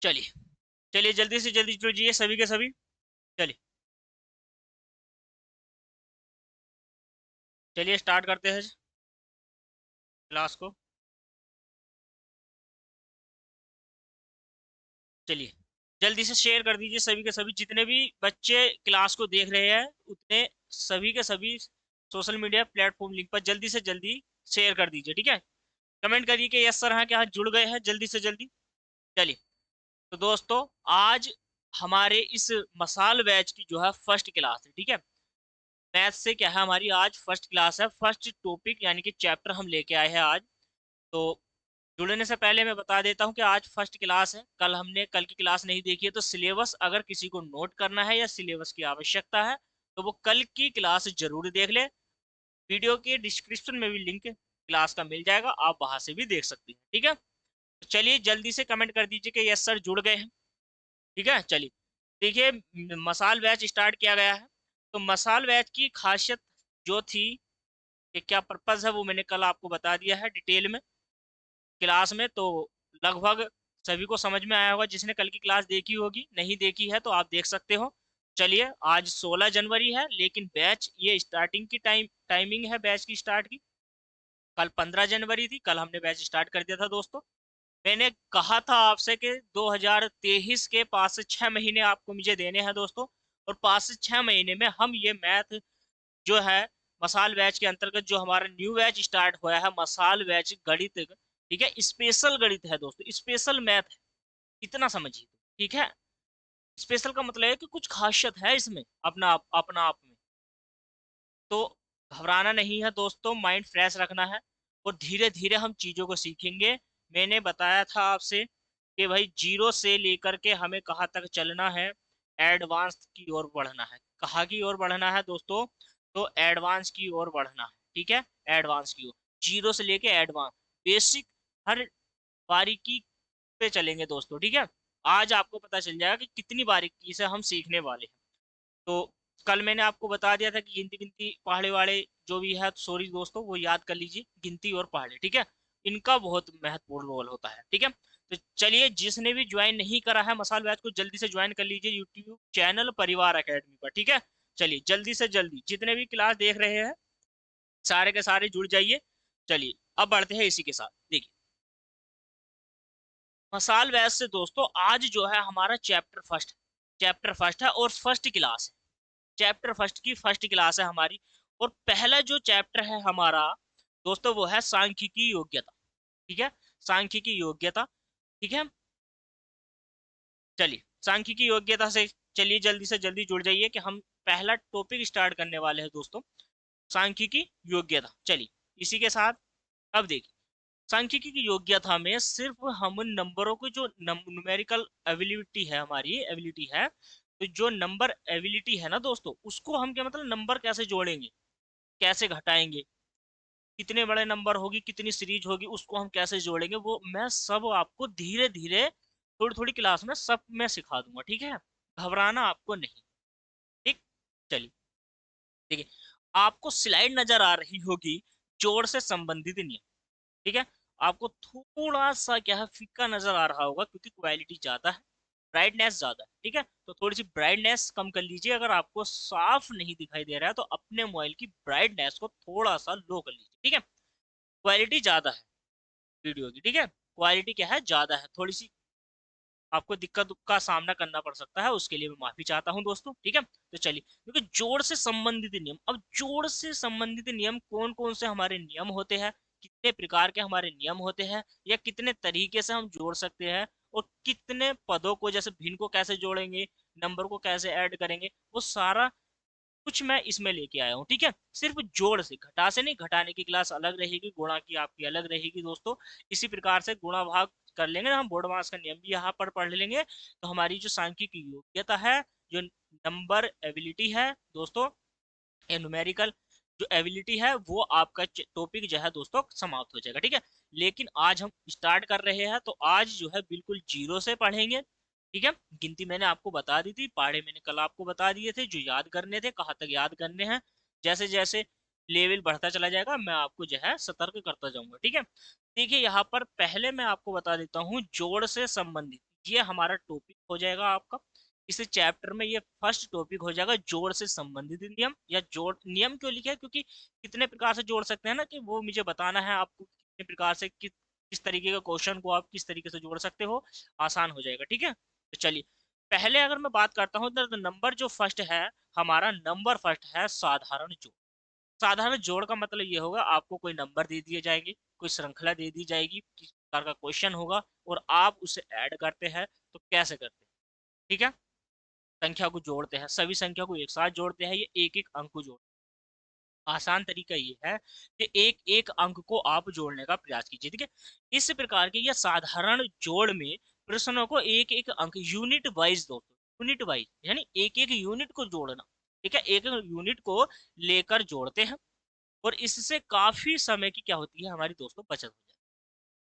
चलिए चलिए जल्दी से जल्दी जुड़िए सभी के सभी। चलिए चलिए स्टार्ट करते हैं क्लास को। चलिए जल्दी से शेयर कर दीजिए सभी के सभी, जितने भी बच्चे क्लास को देख रहे हैं उतने सभी के सभी सोशल मीडिया प्लेटफॉर्म लिंक पर जल्दी से जल्दी शेयर कर दीजिए, ठीक है। कमेंट करिए कि यस सर हाँ क्या जुड़ गए हैं जल्दी से जल्दी। चलिए तो दोस्तों आज हमारे इस मसाल बैच की जो है फर्स्ट क्लास है, ठीक है। मैथ से क्या है, हमारी आज फर्स्ट क्लास है, फर्स्ट टॉपिक यानी कि चैप्टर हम लेके आए हैं आज। तो जुड़ने से पहले मैं बता देता हूँ कि आज फर्स्ट क्लास है, कल हमने कल की क्लास नहीं देखी है, तो सिलेबस अगर किसी को नोट करना है या सिलेबस की आवश्यकता है तो वो कल की क्लास जरूर देख ले। वीडियो के डिस्क्रिप्शन में भी लिंक क्लास का मिल जाएगा, आप वहां से भी देख सकते हैं, ठीक है। तो चलिए जल्दी से कमेंट कर दीजिए कि यस सर जुड़ गए हैं, ठीक है। चलिए देखिए मसाल बैच स्टार्ट किया गया है। तो मसाल बैच की खासियत जो थी कि क्या पर्पज है वो मैंने कल आपको बता दिया है डिटेल में क्लास में, तो लगभग सभी को समझ में आया होगा। जिसने कल की क्लास देखी होगी, नहीं देखी है तो आप देख सकते हो। चलिए आज 16 जनवरी है, लेकिन बैच ये स्टार्टिंग की टाइमिंग है बैच की स्टार्ट की कल 15 जनवरी थी, कल हमने बैच स्टार्ट कर दिया था दोस्तों। मैंने कहा था आपसे कि 2023 के 5 से 6 महीने आपको मुझे देने हैं दोस्तों, और 5 से 6 महीने में हम ये मैथ जो है मसाल बैच के अंतर्गत जो हमारा न्यू बैच स्टार्ट हुआ है मसाल बैच गणित, ठीक है, स्पेशल गणित है दोस्तों, स्पेशल मैथ है, इतना समझिए, ठीक है। स्पेशल का मतलब है कि कुछ खासियत है इसमें अपना आप में। तो घबराना नहीं है दोस्तों, माइंड फ्रेश रखना है और धीरे धीरे हम चीज़ों को सीखेंगे। मैंने बताया था आपसे कि भाई जीरो से लेकर के हमें कहाँ तक चलना है, एडवांस की ओर बढ़ना है। कहाँ की ओर बढ़ना है दोस्तों, तो एडवांस की ओर बढ़ना है, ठीक है। एडवांस की ओर, जीरो से लेके एडवांस, बेसिक हर बारीकी पे चलेंगे दोस्तों, ठीक है। आज आपको पता चल जाएगा कि कितनी बारीकी से हम सीखने वाले हैं। तो कल मैंने आपको बता दिया था कि गिनती गिनती पहाड़े वाले जो भी है, सॉरी दोस्तों, वो याद कर लीजिए, गिनती और पहाड़े, ठीक है। इनका बहुत महत्वपूर्ण रोल होता है, ठीक है। तो चलिए जिसने भी ज्वाइन नहीं करा है मसाल बैच को जल्दी से ज्वाइन कर लीजिए यूट्यूब चैनल परिवार एकेडमी पर, ठीक है। चलिए जल्दी से जल्दी जितने भी क्लास देख रहे हैं सारे के सारे जुड़ जाइए। चलिए अब बढ़ते हैं इसी के साथ। देखिए मसाल बैच से दोस्तों आज जो है हमारा चैप्टर फर्स्ट है और फर्स्ट क्लास है। चैप्टर फर्स्ट की फर्स्ट क्लास है हमारी, और पहला जो चैप्टर है हमारा दोस्तों वो है सांख्यिकी योग्यता, ठीक है। सांख्यिकी योग्यता, ठीक है। चलिए सांख्यिकी योग्यता से चलिए जल्दी से जल्दी जुड़ जाइए कि हम पहला टॉपिक स्टार्ट करने वाले हैं दोस्तों, सांख्यिकी योग्यता। चलिए इसी के साथ अब देखिए सांख्यिकी की योग्यता में सिर्फ हम नंबरों को जो न्यूमेरिकल एबिलिटी है, हमारी एबिलिटी है, तो जो नंबर एबिलिटी है ना दोस्तों, उसको हम क्या मतलब नंबर कैसे जोड़ेंगे, कैसे घटाएंगे, कितने बड़े नंबर होगी, कितनी सीरीज होगी, उसको हम कैसे जोड़ेंगे, वो मैं सब आपको धीरे धीरे थोड़ी थोड़ी क्लास में सब मैं सिखा दूंगा, ठीक है। घबराना आपको नहीं, ठीक। चलिए देखिए आपको स्लाइड नजर आ रही होगी, जोड़ से संबंधित नियम, ठीक है। आपको थोड़ा सा क्या है फीका नजर आ रहा होगा क्योंकि क्वालिटी ज्यादा है, ब्राइटनेस ज्यादा है, ठीक है। तो थोड़ी सी ब्राइटनेस कम कर लीजिए, अगर आपको साफ नहीं दिखाई दे रहा है तो अपने मोबाइल की ब्राइटनेस को थोड़ा सा लो कर लीजिए, ठीक है। क्वालिटी ज्यादा है वीडियो की, ठीक है, क्वालिटी क्या है ज्यादा है, थोड़ी सी आपको दिक्कत का सामना करना पड़ सकता है, उसके लिए मैं माफी चाहता हूं दोस्तों, ठीक है। तो चलिए क्योंकि जोड़ से संबंधित नियम, अब जोड़ से संबंधित नियम कौन कौन से हमारे नियम होते हैं, कितने प्रकार के हमारे नियम होते हैं, या कितने तरीके से हम जोड़ सकते हैं, और कितने पदों को जैसे भिन्न को कैसे जोड़ेंगे, नंबर को कैसे ऐड करेंगे, वो सारा कुछ मैं इसमें लेके आया हूँ, ठीक है। सिर्फ जोड़ से, घटा से नहीं, घटाने की क्लास अलग रहेगी, गुणा की आपकी अलग रहेगी दोस्तों। इसी प्रकार से गुणा भाग कर लेंगे ना हम, बोर्ड मास का नियम भी यहाँ पर पढ़ लेंगे। तो हमारी जो सांख्यिकी योग्यता है, जो नंबर एबिलिटी है दोस्तों, ये न्यूमेरिकल जो एबिलिटी है, वो आपका टॉपिक जो है दोस्तों समाप्त हो जाएगा, ठीक है। लेकिन आज हम स्टार्ट कर रहे हैं, तो आज जो है बिल्कुल जीरो से पढ़ेंगे, ठीक है। गिनती मैंने आपको बता दी थी, पहाड़े मैंने कल आपको बता दिए थे, जो याद करने थे कहाँ तक याद करने हैं। जैसे जैसे लेवल बढ़ता चला जाएगा मैं आपको जो है सतर्क करता जाऊंगा, ठीक है। देखिए यहाँ पर पहले मैं आपको बता देता हूँ जोड़ से संबंधित, ये हमारा टॉपिक हो जाएगा आपका। इस चैप्टर में ये फर्स्ट टॉपिक हो जाएगा जोड़ से संबंधित नियम, या जोड़ नियम क्यों लिखा है, क्योंकि कितने प्रकार से जोड़ सकते हैं ना, कि वो मुझे बताना है आपको कितने प्रकार से, किस तरीके का क्वेश्चन को आप किस तरीके से जोड़ सकते हो, आसान हो जाएगा। ठीक है, तो चलिए पहले अगर मैं बात करता हूँ तो नंबर जो फर्स्ट है हमारा, नंबर फर्स्ट है साधारण जोड़। साधारण जोड़ का मतलब ये होगा, आपको कोई नंबर दे दिए जाएंगे, कोई श्रृंखला दे दी जाएगी, किस प्रकार का क्वेश्चन होगा, और आप उसे ऐड करते हैं। तो कैसे करते हैं, ठीक है, संख्या को जोड़ते हैं, सभी संख्या को एक साथ जोड़ते हैं, ये एक एक अंक को जोड़ते हैं। आसान तरीका ये है कि एक एक अंक को आप जोड़ने का प्रयास कीजिए। ठीक है, इस प्रकार के या साधारण जोड़ में प्रश्नों को एक एक अंक यूनिट वाइज, दोस्तों यूनिट वाइज यानी एक एक यूनिट को जोड़ना, ठीक है, एक एक यूनिट को लेकर जोड़ते हैं, और इससे काफी समय की क्या होती है हमारी दोस्तों बचत हो जाती है।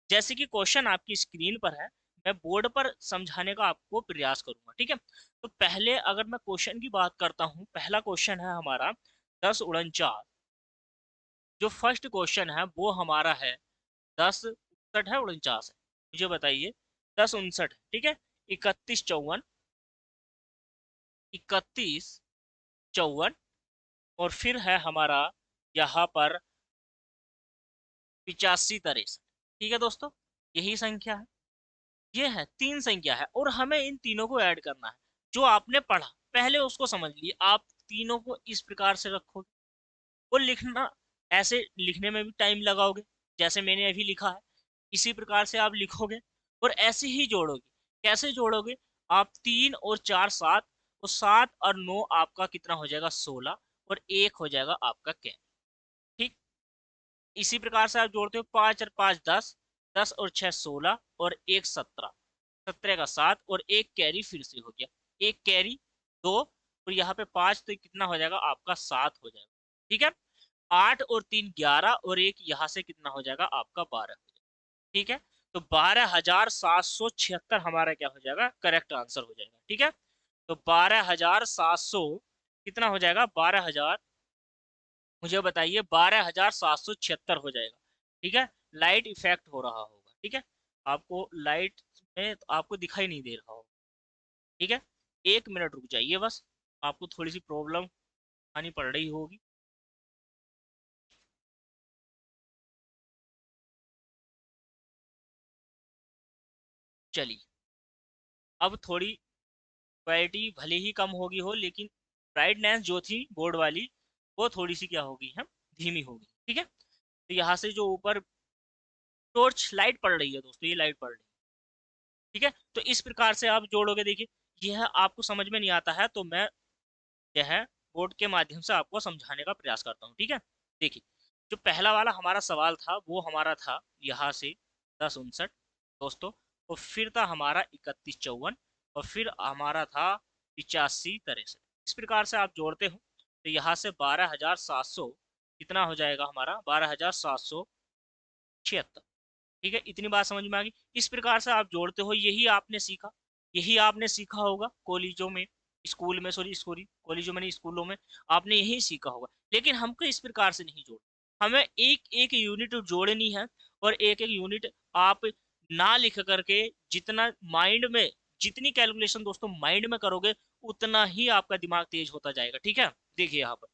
जैसे कि क्वेश्चन आपकी स्क्रीन पर है, मैं बोर्ड पर समझाने का आपको प्रयास करूंगा। ठीक है, तो पहले अगर मैं क्वेश्चन की बात करता हूं, पहला क्वेश्चन है हमारा 10 49। जो फर्स्ट क्वेश्चन है वो हमारा है 10 59 है 49 है। मुझे बताइए 10 59 है, ठीक है, 31 54, 31 54, और फिर है हमारा यहाँ पर 85 63। ठीक है दोस्तों, यही संख्या है, ये है तीन संख्या है, और हमें इन तीनों को ऐड करना है। जो आपने पढ़ा पहले उसको समझ लिए, आप तीनों को इस प्रकार से रखोगे, और लिखना ऐसे लिखने में भी टाइम लगाओगे, जैसे मैंने अभी लिखा है इसी प्रकार से आप लिखोगे, और ऐसे ही जोड़ोगे। कैसे जोड़ोगे, आप 3 और 4 7, और 7 और 9 आपका कितना हो जाएगा 16, और एक हो जाएगा आपका कैरी। ठीक, इसी प्रकार से आप जोड़ते हो 5 और 5 10, 10 और 6 16, और एक 17, 17 का 7, और एक कैरी फिर से हो गया, एक कैरी 2, और यहाँ पे 5, तो कितना हो जाएगा आपका 7 हो जाएगा। ठीक है, 8 और 3 11, और एक यहाँ से कितना हो जाएगा आपका 12 हो जाएगा। ठीक है, तो 12,776 हमारा क्या हो जाएगा, करेक्ट आंसर हो जाएगा। ठीक है, तो 12,700 कितना हो जाएगा, 12,000, मुझे बताइए 12,776 हो जाएगा। ठीक है, लाइट इफेक्ट हो रहा होगा, ठीक है, आपको लाइट में तो आपको दिखाई नहीं दे रहा होगा। ठीक है, 1 मिनट रुक जाइए बस, आपको थोड़ी सी प्रॉब्लम आनी पड़ रही होगी। चलिए, अब थोड़ी क्वालिटी भले ही कम होगी हो, लेकिन ब्राइटनेस जो थी बोर्ड वाली वो थोड़ी सी क्या होगी, हम धीमी होगी। ठीक है, तो यहाँ से जो ऊपर टॉर्च लाइट पड़ रही है दोस्तों, ये लाइट पड़ रही है। ठीक है, तो इस प्रकार से आप जोड़ोगे। देखिए यह आपको समझ में नहीं आता है तो मैं यह बोर्ड के माध्यम से आपको समझाने का प्रयास करता हूँ। ठीक है, देखिए जो पहला वाला हमारा सवाल था वो हमारा था यहाँ से 10 59 दोस्तों, और फिर था हमारा 31 54, और फिर हमारा था 85 63। इस प्रकार से आप जोड़ते हो तो यहाँ से 12,700 कितना हो जाएगा हमारा, 12,776। ठीक है, इतनी बात समझ में आ गई। इस प्रकार से आप जोड़ते हो, यही आपने सीखा, यही आपने सीखा होगा कॉलेजों में, स्कूल में, सॉरी सॉरी कॉलेजों में नहीं, स्कूलों में आपने यही सीखा होगा। लेकिन हमको इस प्रकार से नहीं जोड़, हमें एक एक यूनिट जोड़नी है, और एक एक यूनिट आप ना लिख करके जितना माइंड में, जितनी कैलकुलेशन दोस्तों माइंड में करोगे उतना ही आपका दिमाग तेज होता जाएगा। ठीक है, देखिए यहाँ पर,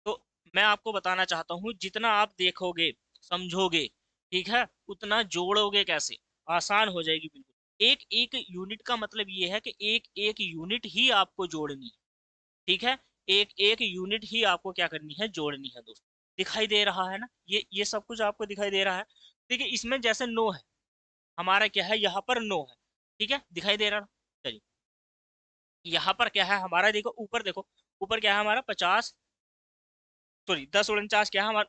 तो मैं आपको बताना चाहता हूँ, जितना आप देखोगे समझोगे, ठीक है, उतना जोड़ोगे कैसे, आसान हो जाएगी बिल्कुल। एक एक यूनिट का मतलब ये है कि एक एक यूनिट ही आपको जोड़नी है। ठीक है, एक एक यूनिट ही आपको क्या करनी है, जोड़नी है दोस्तों। दिखाई दे रहा है ना, ये सब कुछ आपको दिखाई दे रहा है। देखिए इसमें जैसे 9 है, हमारा क्या है यहाँ पर 9 है। ठीक है, दिखाई दे रहा है। चलिए यहाँ पर क्या है हमारा, देखो ऊपर देखो, ऊपर क्या है हमारा 50, सॉरी 10 49 क्या है हमारा,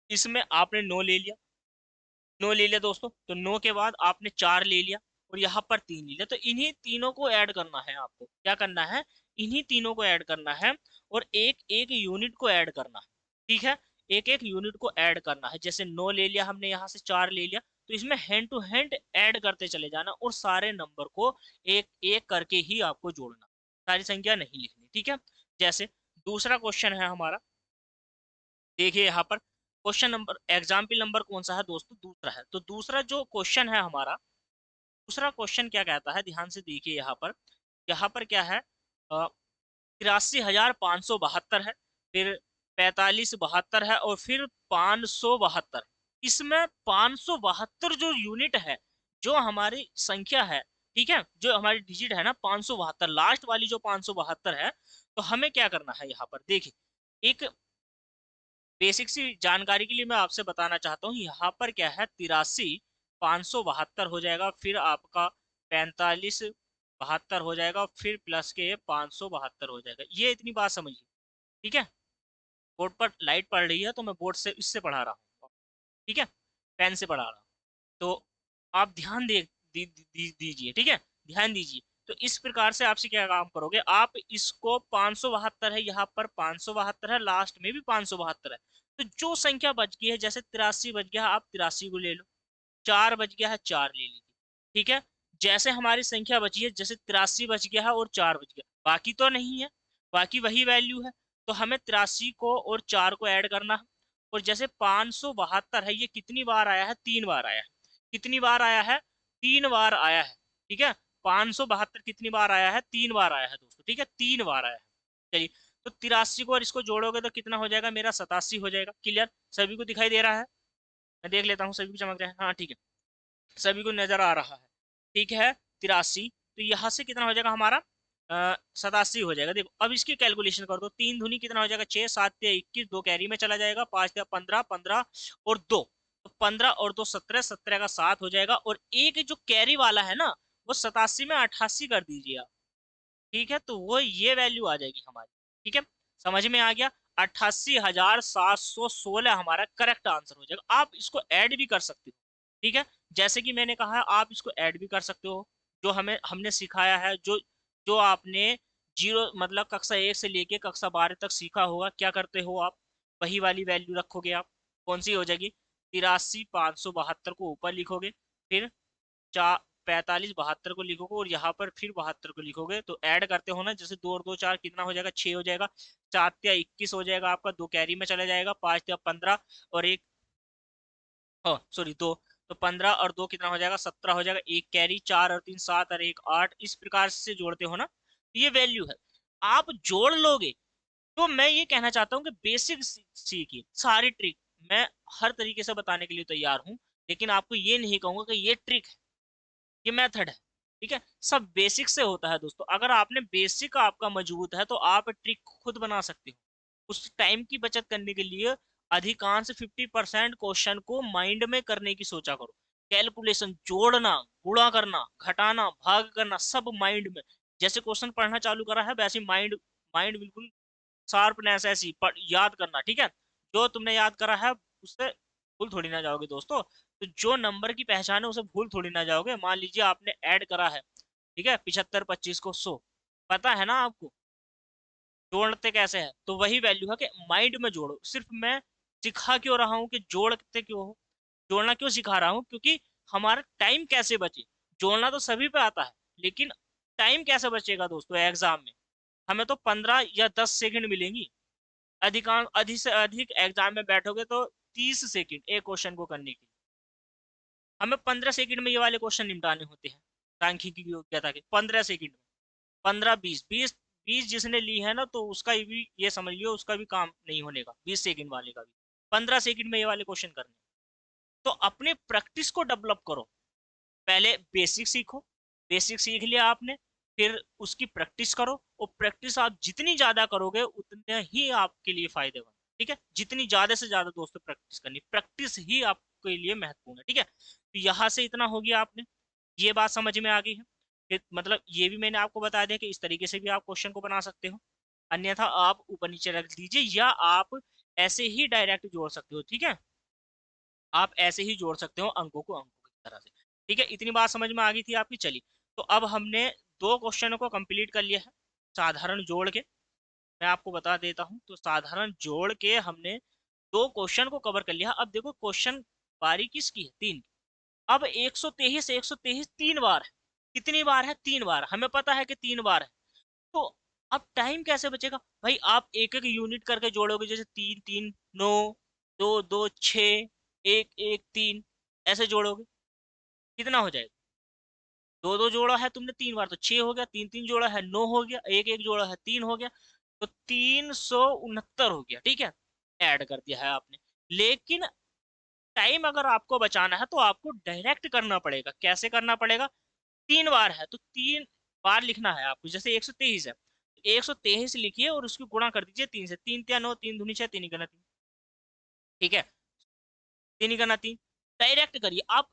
इसमें आपने 9 ले लिया, 9 ले लिया दोस्तों, तो 9 के बाद आपने 4 ले लिया, और यहाँ पर 3 ले लिया, तो इन्हीं तीनों को ऐड करना है आपको, क्या करना है, इन्हीं तीनों को ऐड करना है, और एक एक यूनिट को ऐड करना है। ठीक है, एक एक यूनिट को ऐड करना है, जैसे 9 ले लिया हमने, यहाँ से 4 ले लिया, तो इसमें हैंड टू हैंड ऐड करते चले जाना, और सारे नंबर को एक एक करके ही आपको जोड़ना, सारी संख्या नहीं लिखनी। ठीक है, जैसे दूसरा क्वेश्चन है हमारा, देखिए यहाँ पर क्वेश्चन नंबर, एग्जाम्पल नंबर कौन सा है दोस्तों, दूसरा है। तो दूसरा जो क्वेश्चन है हमारा, दूसरा क्वेश्चन क्या कहता है, ध्यान से देखिए यहाँ पर क्या है, 83,572 है, फिर 4572 है, और फिर 572। इसमें 572 जो यूनिट है, जो हमारी संख्या है, ठीक है, जो हमारी डिजिट है ना 572, लास्ट वाली जो 572 है, तो हमें क्या करना है यहाँ पर देखिए, एक बेसिक सी जानकारी के लिए मैं आपसे बताना चाहता हूँ, यहाँ पर क्या है, 83,572 हो जाएगा, फिर आपका 4572 हो जाएगा, फिर प्लस के 572 हो जाएगा। ये इतनी बात समझिए, ठीक है। बोर्ड पर लाइट पड़ रही है तो मैं बोर्ड से इससे पढ़ा रहा हूँ, ठीक है, पेन से पढ़ा रहा हूँ। तो आप ध्यान दीजिए, ठीक है, ध्यान दीजिए। तो इस प्रकार से आपसे क्या काम करोगे, आप इसको 572 है, यहाँ पर 572 है, लास्ट में भी 572 है, तो जो संख्या बच गई है, जैसे 83 बच गया है, आप 83 को ले लो, 4 बच गया है, 4 ले लीजिए, ठीक है। जैसे हमारी संख्या बची है, जैसे 83 बच गया है और 4 बच गया, बाकी तो नहीं है, बाकी वही वैल्यू है, तो हमें 83 को और 4 को ऐड करना है। और जैसे 572 है, ये कितनी बार आया है, 3 बार आया है, कितनी बार आया है, 3 बार आया है, ठीक है। 572 कितनी बार आया है, 3 बार आया है दोस्तों, ठीक है, 3 बार आया है। चलिए, तो 83 को और इसको जोड़ोगे तो कितना हो जाएगा, मेरा 87 हो जाएगा। क्लियर, सभी को दिखाई दे रहा है, मैं देख लेता हूँ सभी को चमक रहा है, हाँ ठीक है, सभी को नजर आ रहा है, ठीक है। 83, तो यहाँ से कितना हो जाएगा हमारा, 87 हो जाएगा। देखो अब इसकी कैलकुलेशन कर दो, 3 दूनी कितना हो जाएगा, 6, 7 या 21, 2 कैरी में चला जाएगा, 5 या 15, 15 और 2, तो 15 और 2 17, 17 का 7 हो जाएगा, और एक जो कैरी वाला है ना, वो 87 में 88 कर दीजिए आप, ठीक है, तो वो ये वैल्यू आ जाएगी हमारी, ठीक है, समझ में आ गया। 88,716 हमारा करेक्ट आंसर हो जाएगा। आप इसको ऐड भी कर सकते हो, ठीक है, जैसे कि मैंने कहा है, आप इसको ऐड भी कर सकते हो, जो हमने सिखाया है, जो जो आपने जीरो मतलब कक्षा 1 से लेके कक्षा 12 तक सीखा होगा, क्या करते हो आप, वही वाली वैल्यू रखोगे आप, कौन सी हो जाएगी, 83,572 को ऊपर लिखोगे, फिर 45,72 को लिखोगे, और यहाँ पर फिर 72 को लिखोगे, तो ऐड करते हो ना, जैसे 2 और 2 4 कितना हो जाएगा, 6 हो जाएगा, 7 या 21 हो जाएगा आपका, 2 कैरी में चला जाएगा, 5 या 15 और एक, सॉरी 2, तो 15 और 2 कितना हो जाएगा, 17 हो जाएगा, एक कैरी, 4 और 3 7 और 1 8, इस प्रकार से जोड़ते हो ना, ये वैल्यू है। आप जोड़ लोगे, तो मैं ये कहना चाहता हूँ कि बेसिक सीखिए, सारी ट्रिक मैं हर तरीके से बताने के लिए तैयार हूँ, लेकिन आपको ये नहीं कहूंगा कि ये ट्रिक है, ये मेथड है, ठीक है, सब बेसिक से होता है दोस्तों। अगर आपने बेसिक आपका मजबूत है, तो आप ट्रिक खुद बना सकते हो। उस टाइम की बचत करने के लिए अधिकांश 50% क्वेश्चन को माइंड में करने की सोचा करो, कैलकुलेशन, जोड़ना, गुणा करना, घटाना, भाग करना, सब माइंड में। जैसे क्वेश्चन पढ़ना चालू करा है, वैसे माइंड माइंड बिल्कुल शार्पनेस ऐसी याद करना, ठीक है, जो तुमने याद करा है उससे भूल थोड़ी ना जाओगे दोस्तों। तो जो नंबर की पहचान है उसे भूल थोड़ी ना जाओगे। मान लीजिए आपने ऐड करा है, ठीक है, 75 25 को 100, पता है ना आपको जोड़ते कैसे हैं, तो वही वैल्यू है कि माइंड में जोड़ो। सिर्फ मैं सिखा क्यों रहा हूँ कि जोड़ते क्यों हो, जोड़ना क्यों सिखा रहा हूँ, क्योंकि हमारा टाइम कैसे बचे, जोड़ना तो सभी पे आता है, लेकिन टाइम कैसे बचेगा दोस्तों एग्जाम में, हमें तो 15 या 10 सेकंड मिलेंगी, अधिकांश अधिक से अधिक एग्जाम में बैठोगे तो 30 सेकंड एक क्वेश्चन को करने की, हमें 15 सेकंड में ये वाले क्वेश्चन निपटाने होते हैं, सांख्यिकी की योग्यता के 15 सेकंड में, 15 20 20 20 जिसने ली है ना, तो उसका भी ये समझ लियो, उसका भी काम नहीं होने का, 20 सेकंड वाले का भी 15 सेकंड में ये वाले क्वेश्चन करने। तो अपने प्रैक्टिस को डेवलप करो, पहले बेसिक सीखो, बेसिक सीख लिया आपने, फिर उसकी प्रैक्टिस करो, और प्रैक्टिस आप जितनी ज्यादा करोगे उतने ही आपके लिए फायदेमंद, ठीक है, जितनी ज्यादा से ज्यादा दोस्तों प्रैक्टिस करनी, प्रैक्टिस ही आपके लिए महत्वपूर्ण है, ठीक है। तो यहाँ से इतना हो गया, आपने ये बात समझ में आ गई है, फिर मतलब ये भी मैंने आपको बता दिया कि इस तरीके से भी आप क्वेश्चन को बना सकते हो, अन्यथा आप ऊपर नीचे रख दीजिए, या आप ऐसे ही डायरेक्ट जोड़ सकते हो, ठीक है, आप ऐसे ही जोड़ सकते हो अंकों की तरह से, ठीक है, इतनी बात समझ में आ गई थी आपकी। चलिए, तो अब हमने 2 क्वेश्चनों को कंप्लीट कर लिया है, साधारण जोड़ के, मैं आपको बता देता हूँ, तो साधारण जोड़ के हमने 2 क्वेश्चन को कवर कर लिया। अब देखो क्वेश्चन बारी किसकी है, 3, अब 123 123 3 बार है, कितनी बार है, 3 बार, हमें पता है कि 3 बार है, तो अब टाइम कैसे बचेगा भाई, आप एक एक यूनिट करके जोड़ोगे, जैसे 3 3 9 2 2 6 1 1 3, ऐसे जोड़ोगे, कितना हो जाएगा, दो दो जोड़ा है तुमने 3 बार तो 6 हो गया, तीन तीन जोड़ा है 9 हो गया, एक एक जोड़ा है 3 हो गया, तो 369 हो गया। ठीक है, ऐड कर दिया है आपने। लेकिन टाइम अगर आपको बचाना है तो आपको डायरेक्ट करना पड़ेगा। कैसे करना पड़ेगा? 3 बार है तो 3 बार लिखना है आपको। जैसे 123 है, 123 लिखिए और उसको गुणा कर दीजिए 3 से। 3 त्या 9, 3 दूनी 6, 3 गुना 3। ठीक है, 3 गुना 3। डायरेक्ट करिए आप,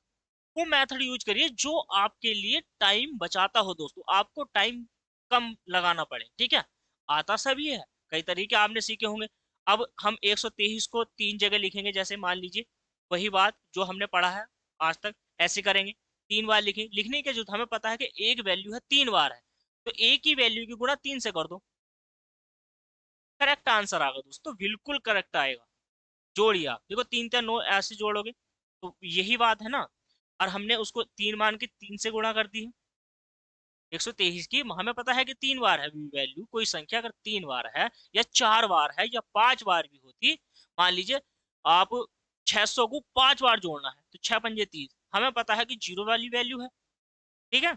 वो मेथड यूज करिए जो आपके लिए टाइम बचाता हो दोस्तों, आपको टाइम कम लगाना पड़े। ठीक है, आता सभी है, कई तरीके आपने सीखे होंगे। अब हम 123 को 3 जगह लिखेंगे, जैसे मान लीजिए वही बात जो हमने पढ़ा है आज तक, ऐसे करेंगे। 3 बार लिखें, लिखने के जो हमें पता है कि एक वैल्यू है 3 बार है, तो एक ही वैल्यू की गुणा 3 से कर दो। करेक्ट आंसर आएगा दोस्तों, बिल्कुल करेक्ट आएगा। जोड़िए आप, देखो 3 त्या 9 ऐसे जोड़ोगे तो यही बात है ना। और हमने उसको 3 मान के 3 से गुणा कर दी है। 123 की हमें पता है कि 3 बार है वैल्यू, कोई संख्या अगर 3 बार है या 4 बार है या 5 बार भी होती। मान लीजिए आप 600 को 5 बार जोड़ना है तो 6 पंजे 30, हमें पता है कि जीरो वाली वैल्यू है। ठीक है,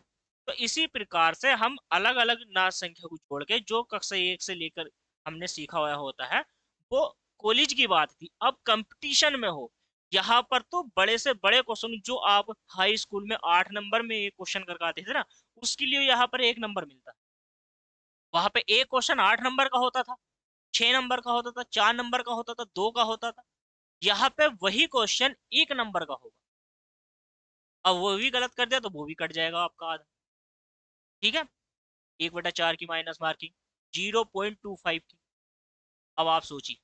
तो इसी प्रकार से हम अलग अलग ना संख्या को जोड़ के, जो कक्षा 1 से लेकर हमने सीखा हुआ होता है, वो कॉलेज की बात थी। अब कंपटीशन में हो, यहाँ पर तो बड़े से बड़े क्वेश्चन जो आप हाई स्कूल में 8 नंबर में एक क्वेश्चन करके आते थे ना, उसके लिए यहाँ पर 1 नंबर मिलता है। वहां पे एक क्वेश्चन 8 नंबर का होता था, 6 नंबर का होता था, 4 नंबर का होता था, 2 का होता था। यहाँ पे वही क्वेश्चन 1 नंबर का होगा। अब वो भी गलत कर दिया तो वो भी कट जाएगा आपका आधा। ठीक है, 1/4 की माइनस मार्किंग, 0.25 की। अब आप सोचिए,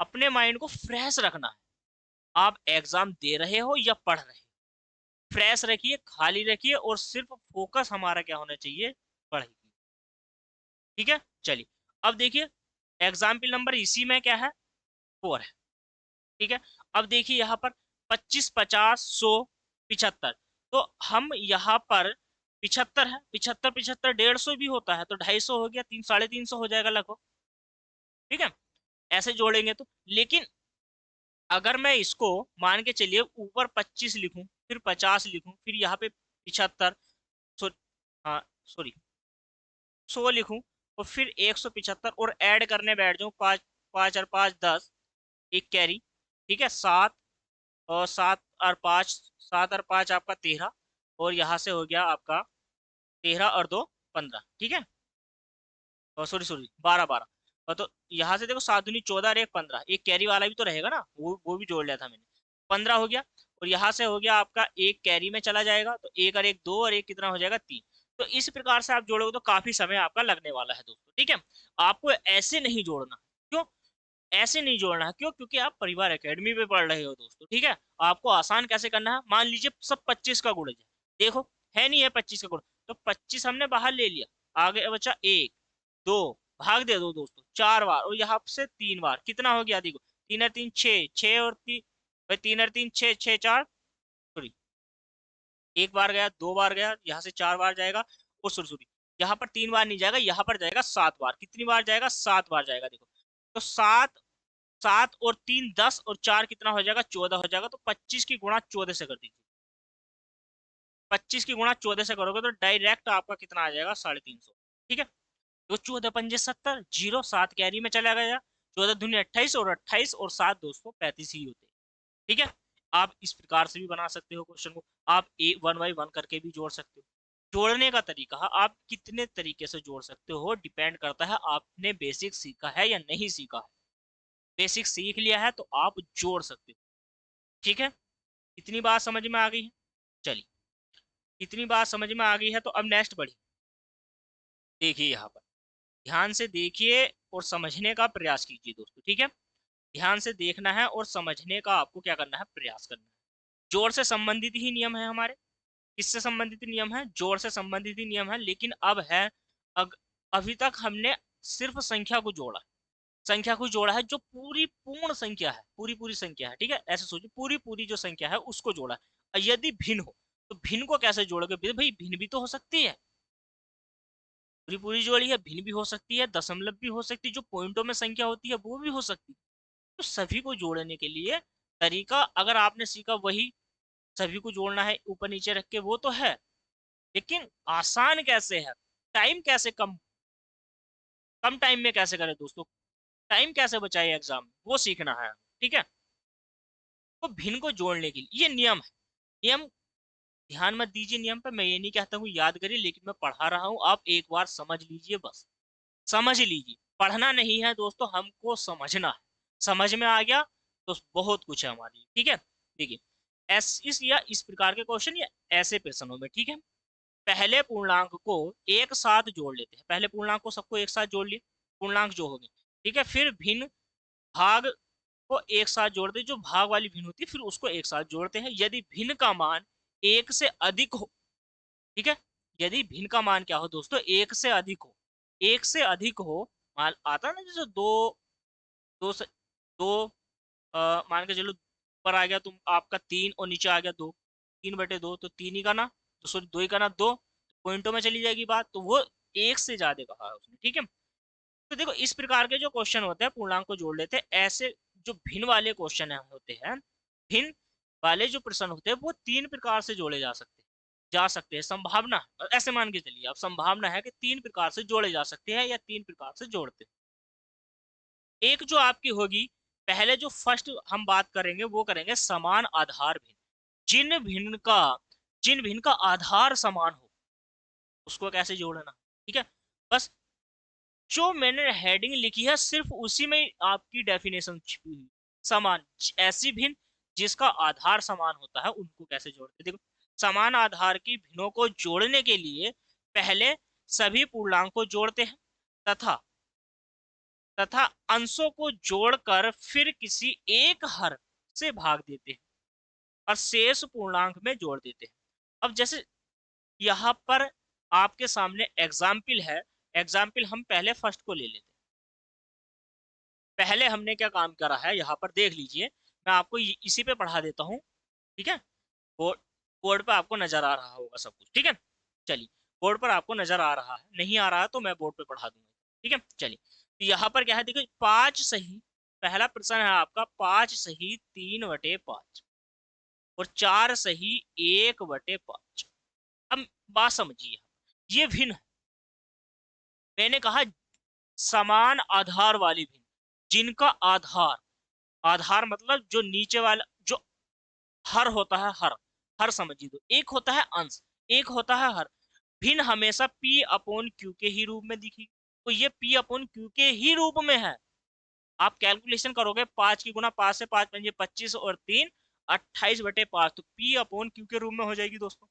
अपने माइंड को फ्रेश रखना है। आप एग्जाम दे रहे हो या पढ़ रहे हो, फ्रेश रखिए, खाली रखिए, और सिर्फ फोकस हमारा क्या होना चाहिए? पढ़ाई की। ठीक है, चलिए अब देखिए, एग्जाम्पल नंबर इसी में क्या है? 4 है। ठीक है, अब देखिए यहाँ पर 25, 50, 100, 75। तो हम यहाँ पर 75 है, 75 75 150 भी होता है तो 250 हो गया, 300 हो जाएगा लगभग। ठीक है, ऐसे जोड़ेंगे तो। लेकिन अगर मैं इसको मान के चलिए ऊपर 25 लिखूं, फिर 50 लिखूं, फिर यहाँ पे 75, सो हाँ सॉरी 100 लिखूं, और फिर 175 और ऐड करने बैठ जाऊं, 5 5 और 5 10, एक कैरी। ठीक है, 7 और 7 और 5, 7 और 5 आपका 13, और यहाँ से हो गया आपका 13 और 2 15। ठीक है, सॉरी सॉरी 12 12। और तो यहाँ से देखो 7 दूनी 14 और 1 15, एक कैरी वाला भी तो रहेगा ना, वो भी जोड़ लिया था मैंने, 15 हो गया। और यहाँ से हो गया आपका एक कैरी में चला जाएगा, तो एक और एक 2, और एक कितना हो जाएगा 3। तो इस प्रकार से आप जोड़ोगे तो काफी समय आपका लगने वाला है दोस्तों। ठीक है, आपको ऐसे नहीं जोड़ना। क्यों ऐसे नहीं जोड़ना है? क्यों? क्योंकि आप परिवार एकेडमी पे पढ़ रहे हो दोस्तों। ठीक है, आपको आसान कैसे करना है, मान लीजिए सब 25 का गुण है, देखो है नहीं है 25 का गुण, तो 25 हमने बाहर ले लिया, आगे बचा 1 2, भाग दे दो दोस्तों 4 बार, और यहाँ से 3 बार, कितना हो गया देखो, 3 और 3 6, 6 और 3 भाई, 3 और 3 6, 6 4 सॉरी, 1 बार गया, 2 बार गया, यहाँ से 4 बार जाएगा। और सॉरी सॉरी, यहाँ पर 3 बार नहीं जाएगा, यहाँ पर जाएगा 7 बार। कितनी बार जाएगा? 7 बार जाएगा देखो। तो 7, 7 और 3 10, और 4 कितना हो जाएगा? 14 हो जाएगा। तो 25 की गुणा 14 से कर दीजिए। 25 की गुणा 14 से करोगे तो डायरेक्ट आपका कितना आ जाएगा? 350। ठीक है, तो 14 पंजे 70, जीरो 7 कैरी में चला गया, 14 दूनी 28, और 28 और 7 दोस्तों 35 ही होते हैं। ठीक है, आप इस प्रकार से भी बना सकते हो क्वेश्चन को, आप एक 1 बाई 1 करके भी जोड़ सकते हो। जोड़ने का तरीका आप कितने तरीके से जोड़ सकते हो डिपेंड करता है आपने बेसिक सीखा है या नहीं सीखा है। बेसिक सीख लिया है तो आप जोड़ सकते हो। ठीक है, इतनी बात समझ में आ गई है? चलिए, इतनी बात समझ में आ गई है तो अब नेक्स्ट बढ़ी। देखिए यहाँ पर ध्यान से देखिए और समझने का प्रयास कीजिए दोस्तों। ठीक है, ध्यान से देखना है और समझने का आपको क्या करना है? प्रयास करना है। जोड़ से संबंधित ही नियम है हमारे। किससे संबंधित नियम है? जोड़ से संबंधित ही नियम है। लेकिन अब है, अभी तक हमने सिर्फ संख्या को जोड़ा, संख्या को जोड़ा है जो पूरी पूर्ण संख्या है, पूरी पूरी संख्या है। ठीक है, ऐसे सोचिए, पूरी पूरी जो संख्या है उसको जोड़ा है। यदि भिन्न हो तो भिन्न को कैसे जोड़ोगे? भाई भिन्न भी तो हो सकती है, पूरी पूरी जोड़ी है, भिन्न भी हो सकती है, दशमलव भी हो सकती है, जो पॉइंटों में संख्या होती है वो भी हो सकती है। तो सभी को जोड़ने के लिए तरीका अगर आपने सीखा वही सभी को जोड़ना है ऊपर नीचे रख के, वो तो है, लेकिन आसान कैसे है, टाइम कैसे कम कम टाइम में कैसे करें दोस्तों, टाइम कैसे बचाए एग्जाम में, वो सीखना है, ठीक है। तो भिन्न को जोड़ने के लिए ये नियम है, नियम ध्यान मत दीजिए नियम पे, मैं ये नहीं कहता हूँ याद करिए, लेकिन मैं पढ़ा रहा हूँ, आप एक बार समझ लीजिए, बस समझ लीजिए, पढ़ना नहीं है दोस्तों, हमको समझना है, समझ में आ गया तो बहुत कुछ है हमारे लिए, ठीक है। देखिए, इस या इस प्रकार के क्वेश्चन या ऐसे प्रश्नों में, ठीक है, पहले पूर्णांक को एक साथ जोड़ लेते हैं, पहले पूर्णांक को सबको एक साथ जोड़ लिए, पूर्णांक जो हो गए, ठीक है, फिर भिन्न भाग को एक साथ जोड़ते, जो भाग वाली भिन्न होती है फिर उसको एक साथ जोड़ते हैं, यदि भिन्न का मान एक से अधिक हो, ठीक है, यदि भिन्न का मान क्या हो दोस्तों, एक से अधिक हो, एक से अधिक हो, मान आता ना जैसे दो, दो से दो, मान के चलो ऊपर आ गया तुम आपका तीन और नीचे आ गया दो, 3/2, तो तीन ही का ना, तो सॉरी दो ही का ना दो, पॉइंटों में चली जाएगी बात, तो वो एक से ज्यादा कहा है उसने, ठीक है। तो देखो इस प्रकार के जो क्वेश्चन होते हैं पूर्णांक को जोड़ लेते हैं, ऐसे जो भिन्न वाले क्वेश्चन होते हैं, भिन्न वाले जो प्रश्न होते हैं वो तीन प्रकार से जोड़े जा सकते हैं संभावना, ऐसे मान के चलिए आप, संभावना है कि तीन प्रकार से जोड़े जा सकते हैं या तीन प्रकार से जोड़ते हैं। एक जो आपकी होगी, पहले जो फर्स्ट हम बात करेंगे वो करेंगे समान आधार भिन्न, जिन भिन्न का आधार समान हो उसको कैसे जोड़ना, ठीक है। बस जो मैंने हेडिंग लिखी है सिर्फ उसी में आपकी डेफिनेशन छिपी हुई, समान, ऐसी भिन्न जिसका आधार समान होता है उनको कैसे जोड़ते, देखो समान आधार की भिन्नों को जोड़ने के लिए पहले सभी पूर्णांक को जोड़ते हैं, तथा तथा अंशों को जोड़कर फिर किसी एक हर से भाग देते हैं और शेष पूर्णांक में जोड़ देते हैं। अब जैसे यहाँ पर आपके सामने एग्जाम्पल है, एग्जाम्पल हम पहले फर्स्ट को ले लेते हैं। पहले हमने क्या काम करा है यहाँ पर देख लीजिए, मैं आपको इसी पे पढ़ा देता हूँ, ठीक है। बोर्ड बोर्ड पर आपको नजर आ रहा होगा सब कुछ, ठीक है। चलिए, बोर्ड पर आपको नजर आ रहा है, नहीं आ रहा है तो मैं बोर्ड पे पढ़ा दूंगा, ठीक है। चलिए, तो यहाँ पर क्या है, देखो पांच सही, पहला प्रश्न है आपका, 5 सही 3/5 और 4 सही 1/5। अब बात समझिए, ये भिन्न, मैंने कहा समान आधार वाली भिन्न, जिनका आधार, आधार मतलब जो नीचे वाला जो हर होता है, हर हर समझिए, तो एक होता है अंश, एक होता है हर, भिन्न हमेशा P अपॉन Q के ही रूप में दिखी, तो ये P अपॉन Q के ही रूप में है। आप कैलकुलेशन करोगे, 5 की गुना 5 से 5×5 = 25 और 3 28/5, तो P अपॉन Q के रूप में हो जाएगी दोस्तों,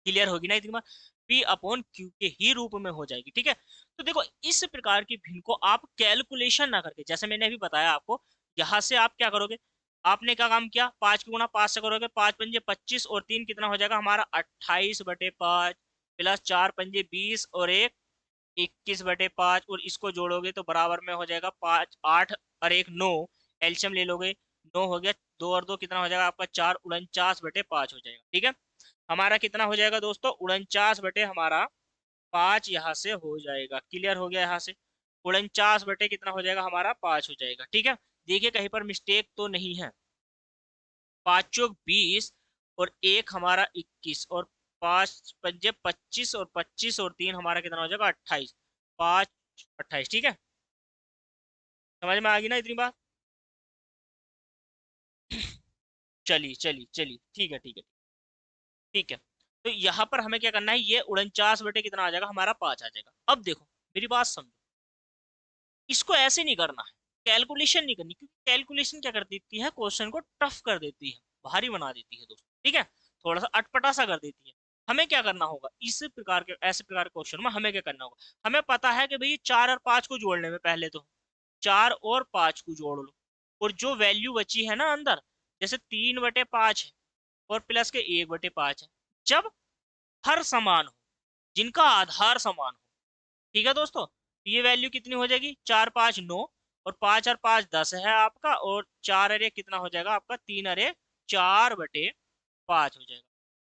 क्लियर होगी ना इतनी बार, P अपॉन Q के ही रूप में हो जाएगी, ठीक है। तो देखो इस प्रकार की भिन्न को आप कैलकुलेशन ना करके, जैसे मैंने अभी बताया आपको, यहां से आप क्या करोगे, आपने क्या काम किया, 5 की गुना 5 से करोगे, 5×5 = 25 और 3 कितना हो जाएगा हमारा 28/5 प्लस 4×5 और 1 21/5, और इसको जोड़ोगे तो बराबर में हो जाएगा 5 8 और 1 9, एल्शियम ले लोगे, 9 हो गया, 2 और 2 कितना हो जाएगा आपका 4, 49/5 हो जाएगा, ठीक है। हमारा कितना हो जाएगा दोस्तों, 49 बटे हमारा 5 यहाँ से हो जाएगा, क्लियर हो गया, यहाँ से 49 बटे कितना हो जाएगा हमारा 5 हो जाएगा, ठीक है। देखिए कहीं पर मिस्टेक तो नहीं है, 5 × 20 और 1 हमारा 21 और 5×5 = 25 और 25 और 3 हमारा कितना हो जाएगा 28, 5 28, ठीक है। समझ में आ गई ना इतनी बात, चलिए चलिए चलिए, ठीक है ठीक है ठीक है। तो यहाँ पर हमें क्या करना है, ये 49 बटे कितना आ जाएगा हमारा 5 आ जाएगा। अब देखो मेरी बात समझो, इसको ऐसे नहीं करना है, कैलकुलेशन नहीं करनी, क्योंकि कैलकुलेशन क्या कर देती है, क्वेश्चन को टफ कर देती है, भारी बना देती है दोस्तों, ठीक है, थोड़ा सा अटपटा सा कर देती है। हमें क्या करना होगा, इस प्रकार के ऐसे प्रकार के क्वेश्चन में हमें क्या करना होगा, हमें पता है कि भाई 4 और 5 को जोड़ने में पहले तो 4 और 5 को जोड़ लो, और जो वैल्यू बची है ना अंदर, जैसे 3/5 है और प्लस के 1/5 है, जब हर समान हो, जिनका आधार समान हो, ठीक है दोस्तों, ये वैल्यू कितनी हो जाएगी, 4 5 9 और 5 और 5 10 है आपका, और 4 अरे कितना हो जाएगा आपका, 3 अरे 4/5 हो जाएगा।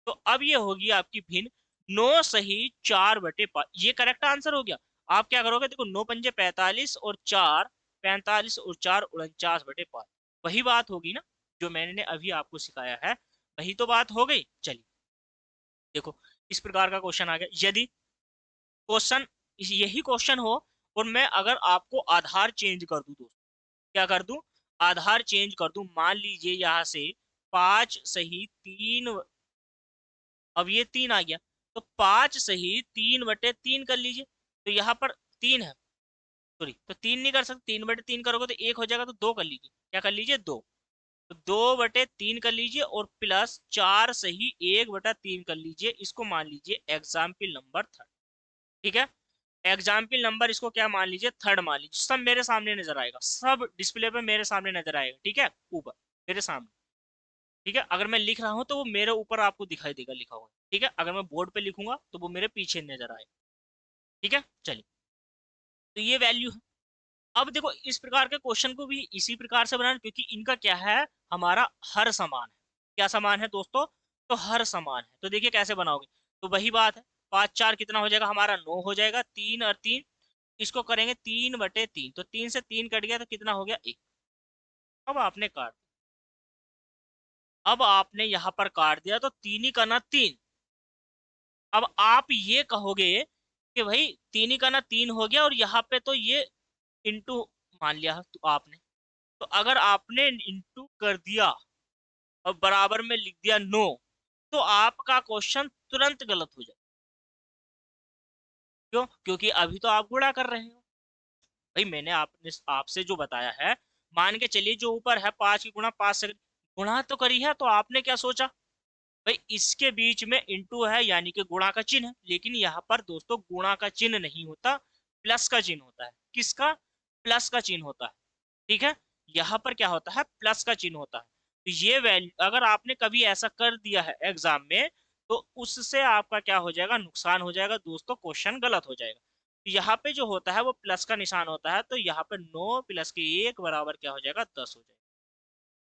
तो अब ये होगी आपकी भिन्न 9 सही 4/5, ये करेक्ट आंसर हो गया। आप क्या करोगे, देखो 9×5 = 45 और 4 45 और 4 49/5, वही बात होगी ना जो मैंने अभी आपको सिखाया है, वही तो बात हो गई। चलिए देखो, इस प्रकार का क्वेश्चन आ गया। यदि क्वेश्चन यही क्वेश्चन हो और मैं अगर आपको आधार चेंज कर दूं, दोस्तों क्या कर दूं, आधार चेंज कर दूं। मान लीजिए यहाँ से 5 सही 3, अब ये 3 आ गया, तो 5 सही 3/3 कर लीजिए। तो यहाँ पर 3 है, सॉरी, तो 3 नहीं कर सकते, 3/3 करोगे तो 1 हो जाएगा, तो 2 कर लीजिए। क्या कर लीजिए, 2। तो 2/3 कर लीजिए और प्लस 4 सही 1/3 कर लीजिए। इसको मान लीजिए एग्जाम्पल नंबर 3, ठीक है। एग्जाम्पल नंबर इसको क्या मान लीजिए, 3 मान लीजिए। सब मेरे सामने नजर आएगा, सब डिस्प्ले पे मेरे सामने नजर आएगा, ठीक है, ऊपर मेरे सामने, ठीक है। अगर मैं लिख रहा हूँ तो वो मेरे ऊपर आपको दिखाई देगा लिखा हुआ, ठीक है। अगर मैं बोर्ड पे लिखूंगा तो वो मेरे पीछे नजर आएगा, ठीक है। चलिए, तो ये वैल्यू है। अब देखो, इस प्रकार के क्वेश्चन को भी इसी प्रकार से बनाना, क्योंकि इनका क्या है, हमारा हर समान है। क्या समान है दोस्तों, तो हर समान है। तो देखिए कैसे बनाओगे, तो वही बात है, 5 4 कितना हो जाएगा हमारा, 9 हो जाएगा। 3 और 3, इसको करेंगे 3/3, तो 3 से 3 कट गया तो कितना हो गया, 1। अब आपने काट, अब आपने यहाँ पर काट दिया तो 3 ही करना 3। अब आप ये कहोगे कि भाई 3 ही करना 3 हो गया, और यहाँ पे तो ये इंटू मान लिया तो आपने, तो अगर आपने इंटू कर दिया और बराबर में लिख दिया 9, तो आपका क्वेश्चन तुरंत गलत हो जाए। क्यों, क्योंकि अभी तो आप गुणा कर रहे हो। भाई मैंने आपने आपसे जो बताया है, मान के चलिए जो ऊपर है 5 की गुणा 5 से गुणा तो करी है, तो आपने क्या सोचा, भाई इसके बीच में इंटू है यानी कि गुणा का चिन्ह है। लेकिन यहाँ पर दोस्तों गुणा का चिन्ह नहीं होता, प्लस का चिन्ह होता है। किसका, प्लस का चिन्ह होता है, ठीक है। यहाँ पर क्या होता है, प्लस का चिन्ह होता है। तो ये वैल्यू अगर आपने कभी ऐसा कर दिया है एग्जाम में, तो उससे आपका क्या हो जाएगा, नुकसान हो जाएगा दोस्तों, क्वेश्चन गलत हो जाएगा। तो यहाँ पे जो होता है वो प्लस का निशान होता है, तो यहाँ पे 9 प्लस के 1 बराबर क्या हो जाएगा, 10 हो जाएगा।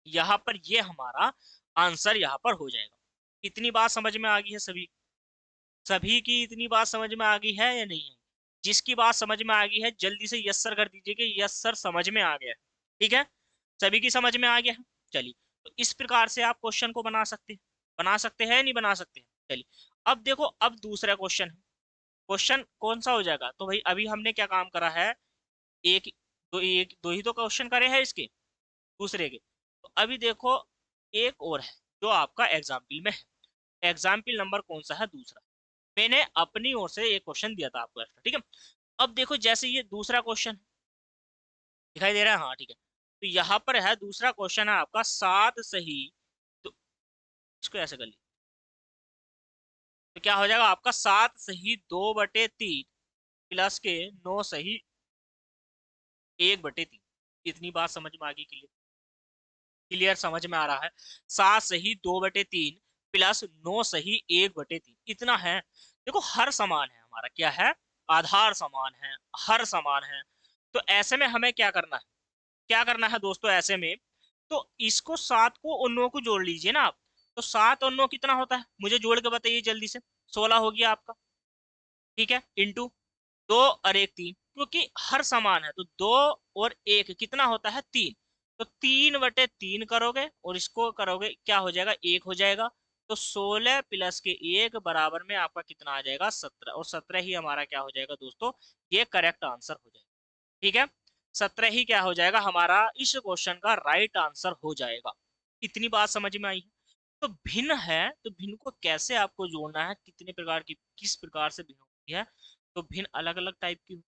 यहाँ पर ये हमारा आंसर यहाँ पर हो जाएगा। इतनी बात समझ में आ गई है सभी, सभी की इतनी बात समझ में आ गई है या नहीं है। जिसकी बात समझ में आ गई है जल्दी से यस सर कर दीजिए कि यस सर समझ में आ गया है, ठीक है। सभी की समझ में आ गया है। चलिए, तो इस प्रकार से आप क्वेश्चन को बना सकते हैं, बना सकते हैं नहीं बना सकते हैं। चलिए, अब देखो, अब दूसरा क्वेश्चन है। क्वेश्चन कौन सा हो जाएगा, तो भाई अभी हमने क्या काम करा है, एक दो ही तो क्वेश्चन करे हैं इसके, दूसरे के। तो अभी देखो, एक और है जो आपका एग्जाम्पल में है। एग्जाम्पल नंबर कौन सा है, दूसरा। मैंने अपनी ओर से एक क्वेश्चन दिया था आपको एक्स्ट्रा, ठीक है। अब देखो, जैसे ये दूसरा क्वेश्चन दिखाई दे रहा है, हाँ ठीक है। तो यहाँ पर है दूसरा क्वेश्चन है आपका 7 सही, तो इसको ऐसे कर लीजिए, तो क्या हो जाएगा आपका 7 सही 2/3 प्लस के 9 सही 1/3। इतनी बात समझ में आ गई, क्लियर, क्लियर समझ में आ रहा है। 7 सही 2/3 प्लस 9 सही 1/3, इतना है। देखो हर समान है हमारा, क्या है, आधार समान है, हर समान है। तो ऐसे में हमें क्या करना है, क्या करना है दोस्तों ऐसे में, तो इसको 7 को और 9 को जोड़ लीजिए ना आप। तो 7 और 9 कितना होता है, मुझे जोड़ के बताइए जल्दी से। 16 हो गया आपका, ठीक है, इंटू 2 और 1 3, क्योंकि हर समान है तो 2 और 1 कितना होता है, 3। तो 3/3 करोगे और इसको करोगे क्या हो जाएगा, 1 हो जाएगा। तो 16 प्लस के 1 बराबर में आपका कितना आ जाएगा, 17। और 17 ही हमारा क्या हो जाएगा दोस्तों, ये करेक्ट आंसर हो जाएगा, ठीक है। 17 ही क्या हो जाएगा हमारा इस क्वेश्चन का राइट आंसर हो जाएगा। इतनी बात समझ में आई है। तो भिन्न है, तो भिन्न को कैसे आपको जोड़ना है, कितने प्रकार की, किस प्रकार से भिन्न होती है, तो भिन्न अलग अलग टाइप की।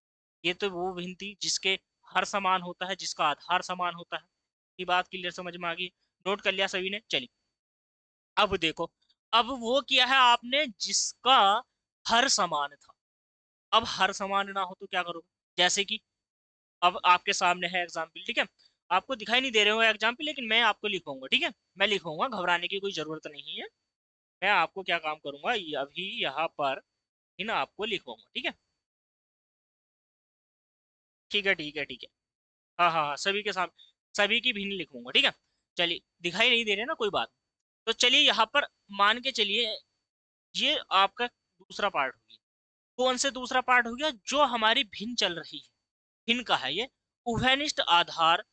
ये तो वो भिन्न थी जिसके हर समान होता है, जिसका आधार समान होता है। ये बात क्लियर समझ में आ गई, नोट कर लिया सभी ने। चलिए, अब देखो, अब वो किया है आपने जिसका हर समान था। अब हर समान ना हो तो क्या करोगे, जैसे कि अब आपके सामने है एग्जाम्पल, ठीक है। आपको दिखाई नहीं दे रहे हो एग्जाम्पल, लेकिन मैं आपको लिखूंगा, ठीक है। मैं लिखूंगा, घबराने की कोई जरूरत नहीं है। मैं आपको क्या काम करूंगा, अभी यहाँ पर ही ना आपको लिखूंगा, ठीक है। ठीक है, ठीक है, ठीक है। हाँ हाँ हाँ, सभी के सामने सभी की भिन्न लिखूंगा, ठीक है। चलिए, दिखाई नहीं दे रहे ना, कोई बात। तो चलिए यहाँ पर मान के चलिए, ये आपका दूसरा पार्ट हो गया। कौन से दूसरा पार्ट हो गया, जो हमारी भिन्न चल रही है, भिन्न का है ये, उभयनिष्ठ आधार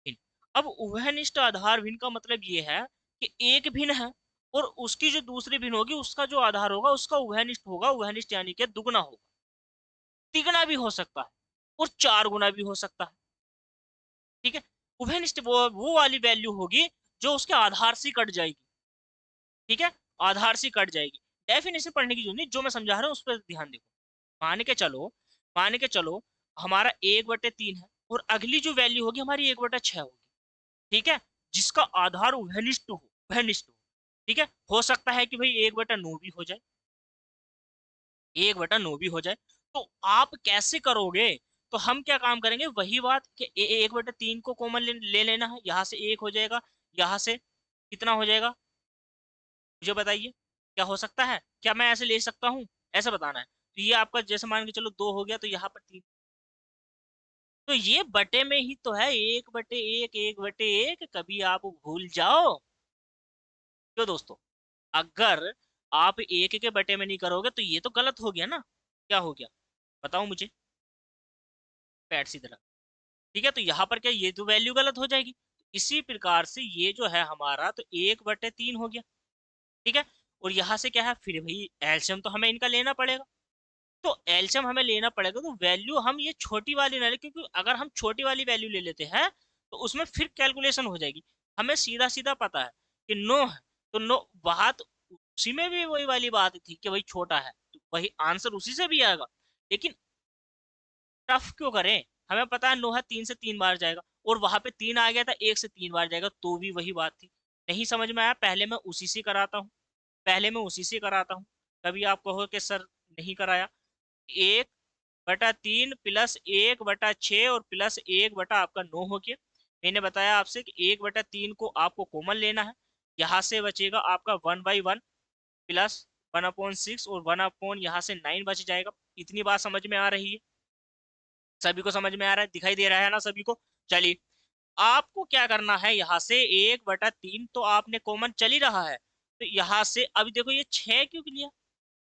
भिन्न। अब उभयनिष्ठ आधार भिन्न का मतलब ये है कि एक भिन्न है और उसकी जो दूसरी भिन्न होगी उसका जो आधार होगा उसका उभयनिष्ठ होगा, उभयनिष्ठ यानी कि दुगना होगा, तिगुना भी हो सकता है और 4 गुना भी हो सकता है। ठीक है, उभयनिष्ठ वो वाली वैल्यू होगी जो उसके आधार से कट जाएगी। ठीक है, आधार से कट जाएगी। डेफिनेशन पढ़ने की जरूरत नहीं, जो मैं समझा रहा हूँ उस पर ध्यान देखो। मान के चलो हमारा 1/3 है और अगली जो वैल्यू होगी हमारी 1/6 होगी। ठीक है, जिसका आधार उभयनिष्ठ हो। ठीक है, हो सकता है कि भाई 1/9 भी हो जाए, 1/9 भी हो जाए। तो आप कैसे करोगे? तो हम क्या काम करेंगे, वही बात कि 1/3 को कॉमन ले लेना है, यहाँ से 1 हो जाएगा, यहाँ से कितना हो जाएगा मुझे बताइए। क्या हो सकता है, क्या मैं ऐसे ले सकता हूँ? ऐसा बताना है। तो ये आपका जैसे मान के चलो 2 हो गया, तो यहाँ पर 3। तो ये बटे में ही तो है, 1/1, 1/1, कभी आप भूल जाओ क्यों दोस्तों? अगर आप एक के बटे में नहीं करोगे तो ये तो गलत हो गया ना। क्या हो गया बताओ मुझे, पैट सी तरह। ठीक है, तो यहाँ पर क्या ये तो वैल्यू गलत हो जाएगी। इसी प्रकार से ये जो है हमारा तो 1/3 हो गया। ठीक है, और यहाँ से क्या है फिर भाई एल्शियम तो हमें इनका लेना पड़ेगा। तो एल्शियम हमें लेना पड़ेगा, तो वैल्यू हम ये छोटी वाली ना ले, क्योंकि अगर हम छोटी वाली वैल्यू ले लेते हैं तो उसमें फिर कैलकुलेशन हो जाएगी। हमें सीधा सीधा पता है कि 9 है, तो 9 बात उसी में भी वही वाली बात थी कि भाई छोटा है, तो वही आंसर उसी से भी आएगा। लेकिन टफ क्यों करें, हमें पता है 9 है, 3 से 3 बार जाएगा, और वहां पे 3 आ गया था 1 से 3 बार जाएगा, तो भी वही बात थी। नहीं समझ में आया, पहले मैं उसी से कराता हूँ, कभी आप कहो कि सर नहीं कराया। 1/3 प्लस 1/6 और प्लस 1 आपका 9 हो गया। मैंने बताया आपसे कि 1/3 को आपको कॉमन लेना है, यहाँ से बचेगा आपका 1/1 प्लस 1/6 और 1 यहाँ से 9 बच जाएगा। इतनी बात समझ में आ रही है? सभी को समझ में आ रहा है, दिखाई दे रहा है ना सभी को? चलिए, आपको क्या करना है, यहाँ से 1/3 तो आपने कॉमन चल ही रहा है, तो यहाँ से अभी देखो ये 6 क्यों लिया,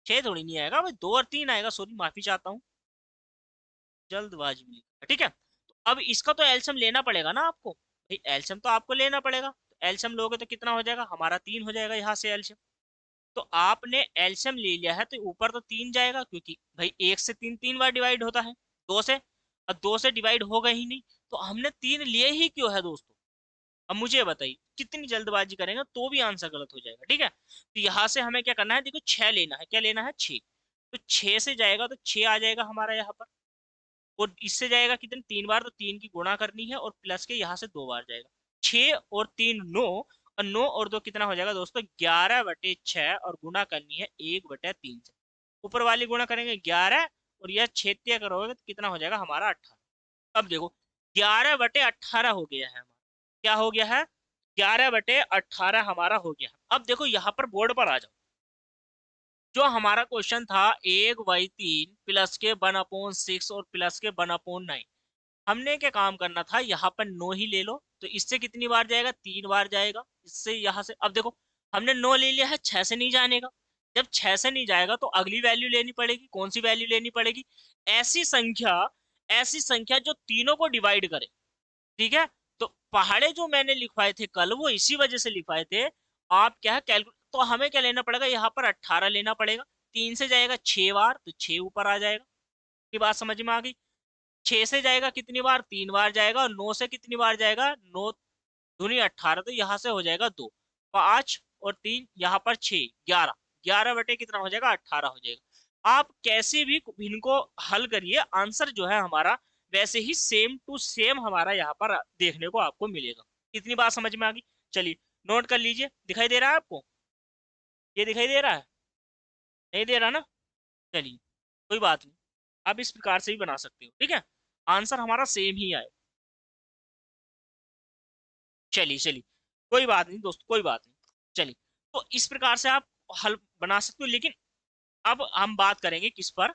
6 थोड़ी नहीं आएगा भाई, 2 और 3 आएगा, सॉरी माफी चाहता हूँ, जल्दबाजी में। ठीक है, तो अब इसका तो एल्शियम लेना पड़ेगा ना आपको, भाई एल्शियम तो आपको लेना पड़ेगा, तो एल्शियम लोगे तो कितना हो जाएगा हमारा 3 हो जाएगा यहाँ से एल्शियम। तो आपने एल्शियम ले लिया है तो ऊपर तो 3 जाएगा, क्योंकि भाई 1 से 3 3 बार डिवाइड होता है, 2 से, अब 2 से डिवाइड होगा ही नहीं, तो हमने 3 लिए ही क्यों है दोस्तों? अब मुझे बताइए, कितनी जल्दबाजी करेंगे तो भी आंसर गलत हो जाएगा। ठीक है, तो यहाँ से हमें क्या करना है, देखो 6 लेना है, क्या लेना है 6, तो 6 से जाएगा तो 6 आ जाएगा हमारा यहाँ पर, और इससे जाएगा कितने 3 बार, तो 3 की गुणा करनी है और प्लस के यहाँ से 2 बार जाएगा। 6 और 3 9, और 9 और 2 कितना हो जाएगा दोस्तों 11/6, और गुणा करनी है 1/3 से। ऊपर वाली गुणा करेंगे 11, और यह छेत्य करोगे तो कितना हो जाएगा हमारा 18। अब देखो 11/18 हो गया है हमारा, क्या हो गया है 11/18 हमारा हो गया है। अब देखो यहाँ पर बोर्ड पर आ जाओ, जो हमारा क्वेश्चन था 1/3 प्लस के 1/6 और प्लस के 1/9, हमने क्या काम करना था, यहाँ पर 9 ही ले लो, तो इससे कितनी बार जाएगा 3 बार जाएगा, इससे यहाँ से। अब देखो हमने 9 ले लिया है, 6 से नहीं जाने का, जब 6 से नहीं जाएगा तो अगली वैल्यू लेनी पड़ेगी, कौन सी वैल्यू लेनी पड़ेगी, ऐसी संख्या, ऐसी संख्या जो तीनों को डिवाइड करे। ठीक है, तो पहाड़े जो मैंने लिखवाए थे कल वो इसी वजह से लिखवाए थे। आप क्या है कैलकुलेट, तो हमें क्या लेना पड़ेगा, यहाँ पर 18 लेना पड़ेगा, 3 से जाएगा 6 बार तो 6 ऊपर आ जाएगा। ये बात समझ में आ गई? 6 से जाएगा कितनी बार, 3 बार जाएगा, और 9 से कितनी बार जाएगा, 9 दूनी 18, तो यहाँ से हो जाएगा 2, 5 और 3 यहाँ पर 6, 11, 11 बटे कितना हो जाएगा 18 हो जाएगा। आप कैसे भी भिन्न को हल करिए, आंसर जो है हमारा वैसे ही सेम टू सेम हमारा यहाँ पर देखने को आपको मिलेगा। इतनी बात समझ में आ गई? चलिए नोट कर लीजिए, दिखाई दे रहा है आपको, ये दिखाई दे रहा है, नहीं दे रहा ना? चलिए कोई बात नहीं, आप इस प्रकार से भी बना सकते हो। ठीक है, आंसर हमारा सेम ही आए। चलिए चलिए, कोई बात नहीं दोस्तों, कोई बात नहीं। चलिए, तो इस प्रकार से आप हल बना सकते हो, लेकिन अब हम बात करेंगे किस पर,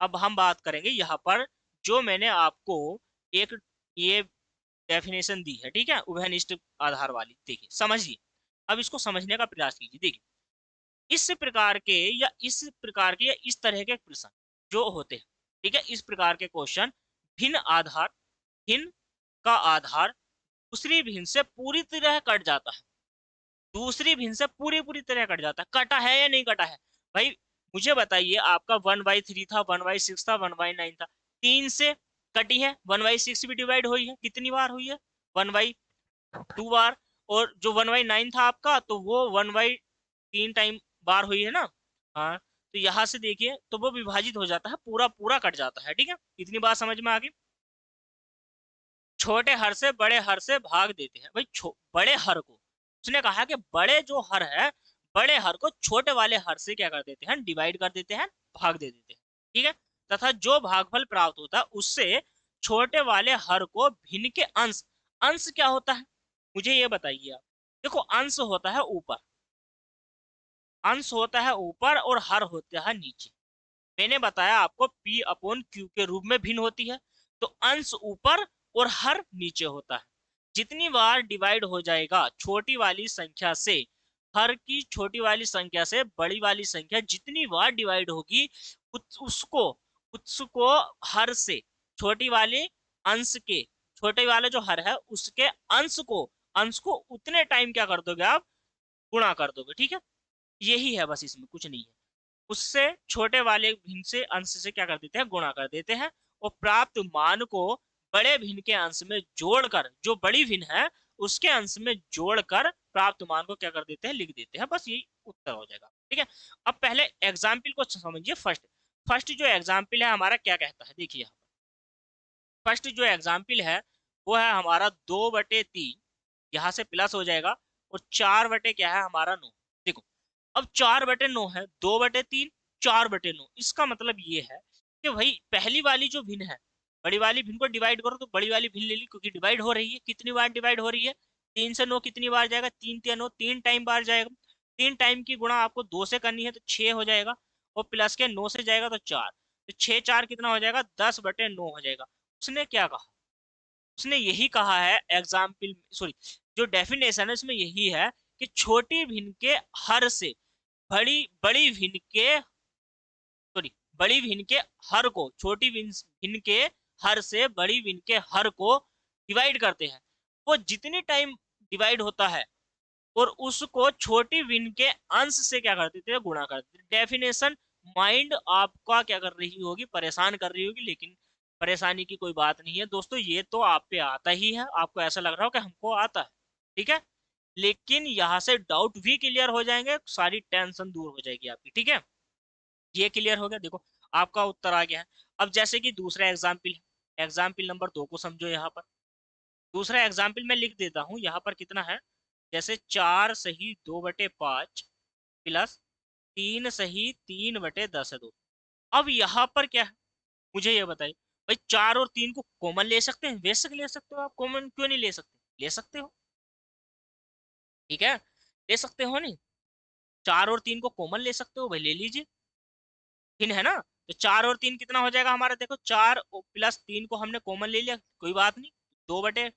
अब हम बात करेंगे यहाँ पर जो मैंने आपको एक ये डेफिनेशन दी है, ठीक है, उभयनिष्ठ आधार वाली, देखिए समझिए, अब इसको समझने का प्रयास कीजिए। देखिए इस प्रकार के या इस तरह के प्रश्न जो होते हैं, ठीक है, इस प्रकार के क्वेश्चन, भिन्न का आधार दूसरी भिन्न से पूरी तरह कट जाता है, दूसरी भिन्न से पूरी पूरी तरह कट जाता है। कटा है या नहीं कटा है भाई? मुझे बताइए, आपका 1/3 था, 1/6 था, 1/9 था, 3 से कटी है, 1/6 भी डिवाइड हुई है, कितनी बार हुई है? 1/2 बार। और जो 1/9 था आपका, तो वो 1/3 टाइम बार हुई है ना। हाँ, तो यहाँ से देखिए तो वो विभाजित हो जाता है, पूरा पूरा कट जाता है। ठीक है, इतनी बात समझ में आ गई। छोटे हर से बड़े हर से भाग देते हैं भाई, बड़े हर को उसने कहा कि बड़े जो हर है, बड़े हर को छोटे वाले हर से क्या कर देते हैं? डिवाइड कर देते हैं, भाग दे देते हैं। ठीक है, तथा जो भागफल प्राप्त होता है उससे छोटे वाले हर को भिन्न के अंश। अंश क्या होता है मुझे ये बताइए आप। देखो, अंश होता है ऊपर, अंश होता है ऊपर और हर होता है नीचे। मैंने बताया आपको P अपॉन Q के रूप में भिन्न होती है। तो अंश ऊपर और हर नीचे होता है। जितनी बार डिवाइड हो जाएगा छोटी वाली संख्या से, हर की छोटी वाली संख्या से बड़ी वाली संख्या जितनी बार डिवाइड होगी, उसको उसको हर से छोटी वाले अंश के, छोटे वाला जो हर है उसके अंश को उतने टाइम क्या कर दोगे आप? गुणा कर दोगे। ठीक है, यही है बस, इसमें कुछ नहीं है। उससे छोटे वाले भिन्न से अंश से क्या कर देते हैं? गुणा कर देते हैं। और प्राप्त मान को बड़े भिन्न के अंश में जोड़कर, जो बड़ी भिन्न है उसके अंश में जोड़कर प्राप्त मान को क्या कर देते हैं? लिख देते हैं। बस यही उत्तर हो जाएगा। ठीक है, अब पहले एग्जाम्पल को समझिए। फर्स्ट फर्स्ट जो एग्जाम्पल है हमारा क्या कहता है, देखिए यहाँ पर फर्स्ट जो एग्जाम्पल है वो है हमारा 2/3, यहाँ से प्लस हो जाएगा, और 4 क्या है हमारा 9। देखो, अब 4/9 है, 2/3, 4/9। इसका मतलब ये है कि भाई पहली वाली जो भिन्न है, बड़ी वाली भिन्न को डिवाइड करो, तो बड़ी वाली भिन्न ले ली क्योंकि डिवाइड हो रही है। कितनी बार डिवाइड हो रही है? 3 से 9 कितनी बार जाएगा? 3 3 9, 3 टाइम बार जाएगा। 3 टाइम की गुणा आपको 2 से करनी है तो 6 हो जाएगा, और प्लस के 9 से जाएगा तो 4, तो 6 4 कितना हो जाएगा? 10/9 हो जाएगा। उसने क्या कहा? उसने यही कहा है एग्जाम्पल, सॉरी, जो डेफिनेशन है उसमें यही है कि छोटी भिन्न के हर से बड़ी बड़ी भिन्न के, सॉरी, बड़ी भिन्न के हर को छोटी भिन्न के हर से बड़ी भिन्न के हर को डिवाइड करते हैं। वो जितनी टाइम डिवाइड होता है और उसको छोटी भिन्न के अंश से क्या कर देते हैं? गुणा कर देते हैं। डेफिनेशन माइंड आपका क्या कर रही होगी? परेशान कर रही होगी, लेकिन परेशानी की कोई बात नहीं है दोस्तों, ये तो आप पे आता ही है। आपको ऐसा लग रहा हो कि हमको आता है, ठीक है, लेकिन यहाँ से डाउट भी क्लियर हो जाएंगे, सारी टेंशन दूर हो जाएगी आपकी। ठीक है, ये क्लियर हो गया। देखो, आपका उत्तर आ गया है। अब जैसे कि दूसरा एग्जाम्पल है, एग्जाम्पल नंबर 2 को समझो। यहाँ पर दूसरा एग्जाम्पल मैं लिख देता हूँ। यहाँ पर कितना है? जैसे 4 सही 2/5 प्लस 3 सही 3/10 है 2। अब यहाँ पर क्या है मुझे ये बताइए भाई, 4 और 3 को कॉमन ले सकते हैं? बेशक ले सकते हो आप, कॉमन क्यों नहीं ले सकते? ले सकते हो, ठीक है, ले सकते हो नहीं? 4 और 3 को कॉमन ले सकते हो भाई, ले लीजिए। तीन है ना, तो 4 और 3 कितना हो जाएगा हमारा? देखो, 4 प्लस 3 को हमने कॉमन ले लिया, कोई बात नहीं, 2/,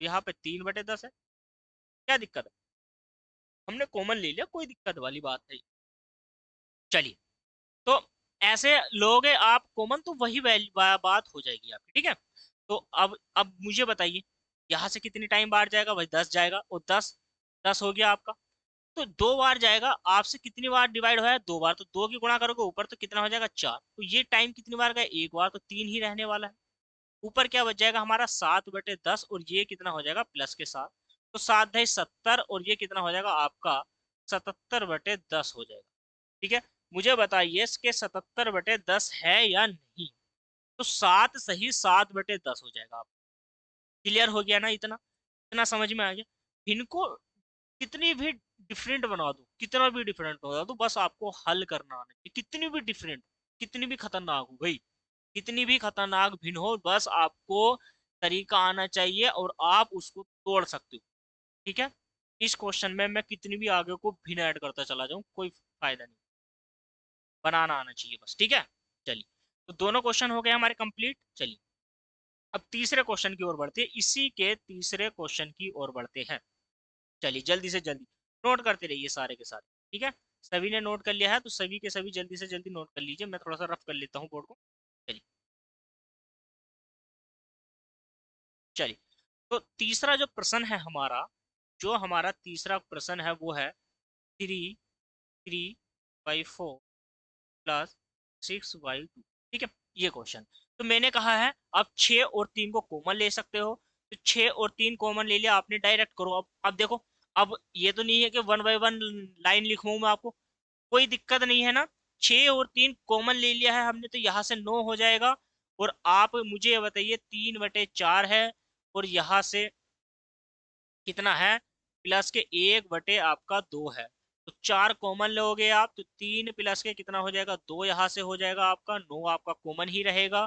यहाँ पे 3/10 है। क्या दिक्कत है? हमने कॉमन ले लिया, कोई दिक्कत वाली बात है? चलिए, तो ऐसे लोगे आप कॉमन तो वही बात हो जाएगी आपकी। ठीक है, तो अब मुझे बताइए, यहाँ से कितनी टाइम बाहर जाएगा भाई? 10 जाएगा, और 10 10 हो गया आपका। तो 2 बार जाएगा, आपसे कितनी बार डिवाइड हुआ है? 2 बार, तो 2 की गुणा करोगे ऊपर तो कितना हो जाएगा? 4। तो ये टाइम कितनी बार गया? 1 बार, तो 3 ही रहने वाला है। ऊपर क्या बच जाएगा हमारा? 7/10, और ये कितना हो जाएगा? प्लस के साथ, तो 7×10 और ये कितना हो जाएगा आपका? 77/10 हो जाएगा। ठीक है, मुझे बताइए इसके 77/10 है या नहीं? तो 7 सही 7/10 हो जाएगा। आप क्लियर हो गया ना? इतना इतना समझ में आ गया? इनको कितनी भी डिफरेंट बना दो, कितना भी डिफरेंट बना दो, बस आपको हल करना आना चाहिए। कितनी भी डिफरेंट, कितनी भी खतरनाक हो भाई, कितनी भी खतरनाक भिन्न हो, बस आपको तरीका आना चाहिए और आप उसको तोड़ सकते हो। ठीक है, इस क्वेश्चन में मैं कितनी भी आगे को भिन्न ऐड करता चला जाऊं, कोई फायदा नहीं, बनाना आना चाहिए बस। ठीक है, चलिए, तो दोनों क्वेश्चन हो गए हमारे कंप्लीट। चलिए, अब तीसरे क्वेश्चन की ओर बढ़ते हैं। इसी के तीसरे क्वेश्चन की ओर बढ़ते हैं। चलिए, जल्दी से जल्दी नोट करते रहिए सारे के सारे। ठीक है, सभी ने नोट कर लिया है तो सभी के सभी जल्दी से जल्दी नोट कर लीजिए। मैं थोड़ा सा रफ कर लेता हूँ बोर्ड को। चलिए, चलिए, तो तीसरा जो प्रश्न है हमारा, जो हमारा तीसरा प्रश्न है वो है 3 3/4 प्लस 6/2। ठीक है, ये क्वेश्चन। तो मैंने कहा है आप 6 और 3 को कॉमन ले सकते हो। तो 6 और 3 कॉमन ले लिया आपने, डायरेक्ट करो। अब देखो, अब ये तो नहीं है कि 1 बाय 1 लाइन लिखवाऊं मैं आपको, कोई दिक्कत नहीं है ना। 6 और 3 कॉमन ले लिया है हमने, तो यहाँ से 9 हो जाएगा। और आप मुझे ये बताइए 3/4 है, और यहाँ से कितना है, प्लस के 1/आपका 2 है। तो 4 कॉमन लोगे आप, तो 3 प्लस के कितना हो जाएगा, 2 यहाँ से हो जाएगा आपका, 9 आपका कॉमन ही रहेगा।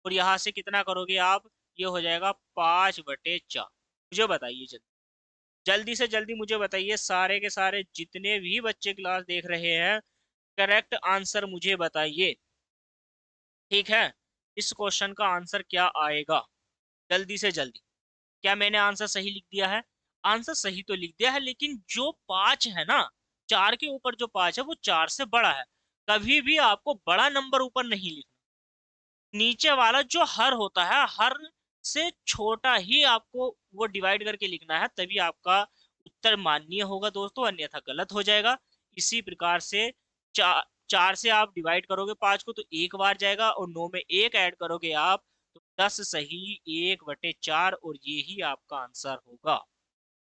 और यहाँ से कितना करोगे आप, ये हो जाएगा 5/4। मुझे बताइए जल्दी, जल्दी से जल्दी मुझे बताइए, सारे के सारे जितने भी बच्चे क्लास देख रहे हैं, करेक्ट आंसर मुझे बताइए। ठीक है, इस क्वेश्चन का आंसर क्या आएगा, जल्दी से जल्दी। क्या मैंने आंसर सही लिख दिया है? आंसर सही तो लिख दिया है, लेकिन जो 5 है ना, 4 के ऊपर जो 5 है वो 4 से बड़ा है। कभी भी आपको बड़ा नंबर ऊपर नहीं लिखना, नीचे वाला जो हर होता है, हर से छोटा ही आपको वो डिवाइड करके लिखना है, तभी आपका उत्तर माननीय होगा दोस्तों, अन्यथा गलत हो जाएगा। इसी प्रकार से 4 से आप डिवाइड करोगे 5 को, तो 1 बार जाएगा, और 9 में 1 ऐड करोगे आप, तो 10 सही 1/4, और ये ही आपका आंसर होगा,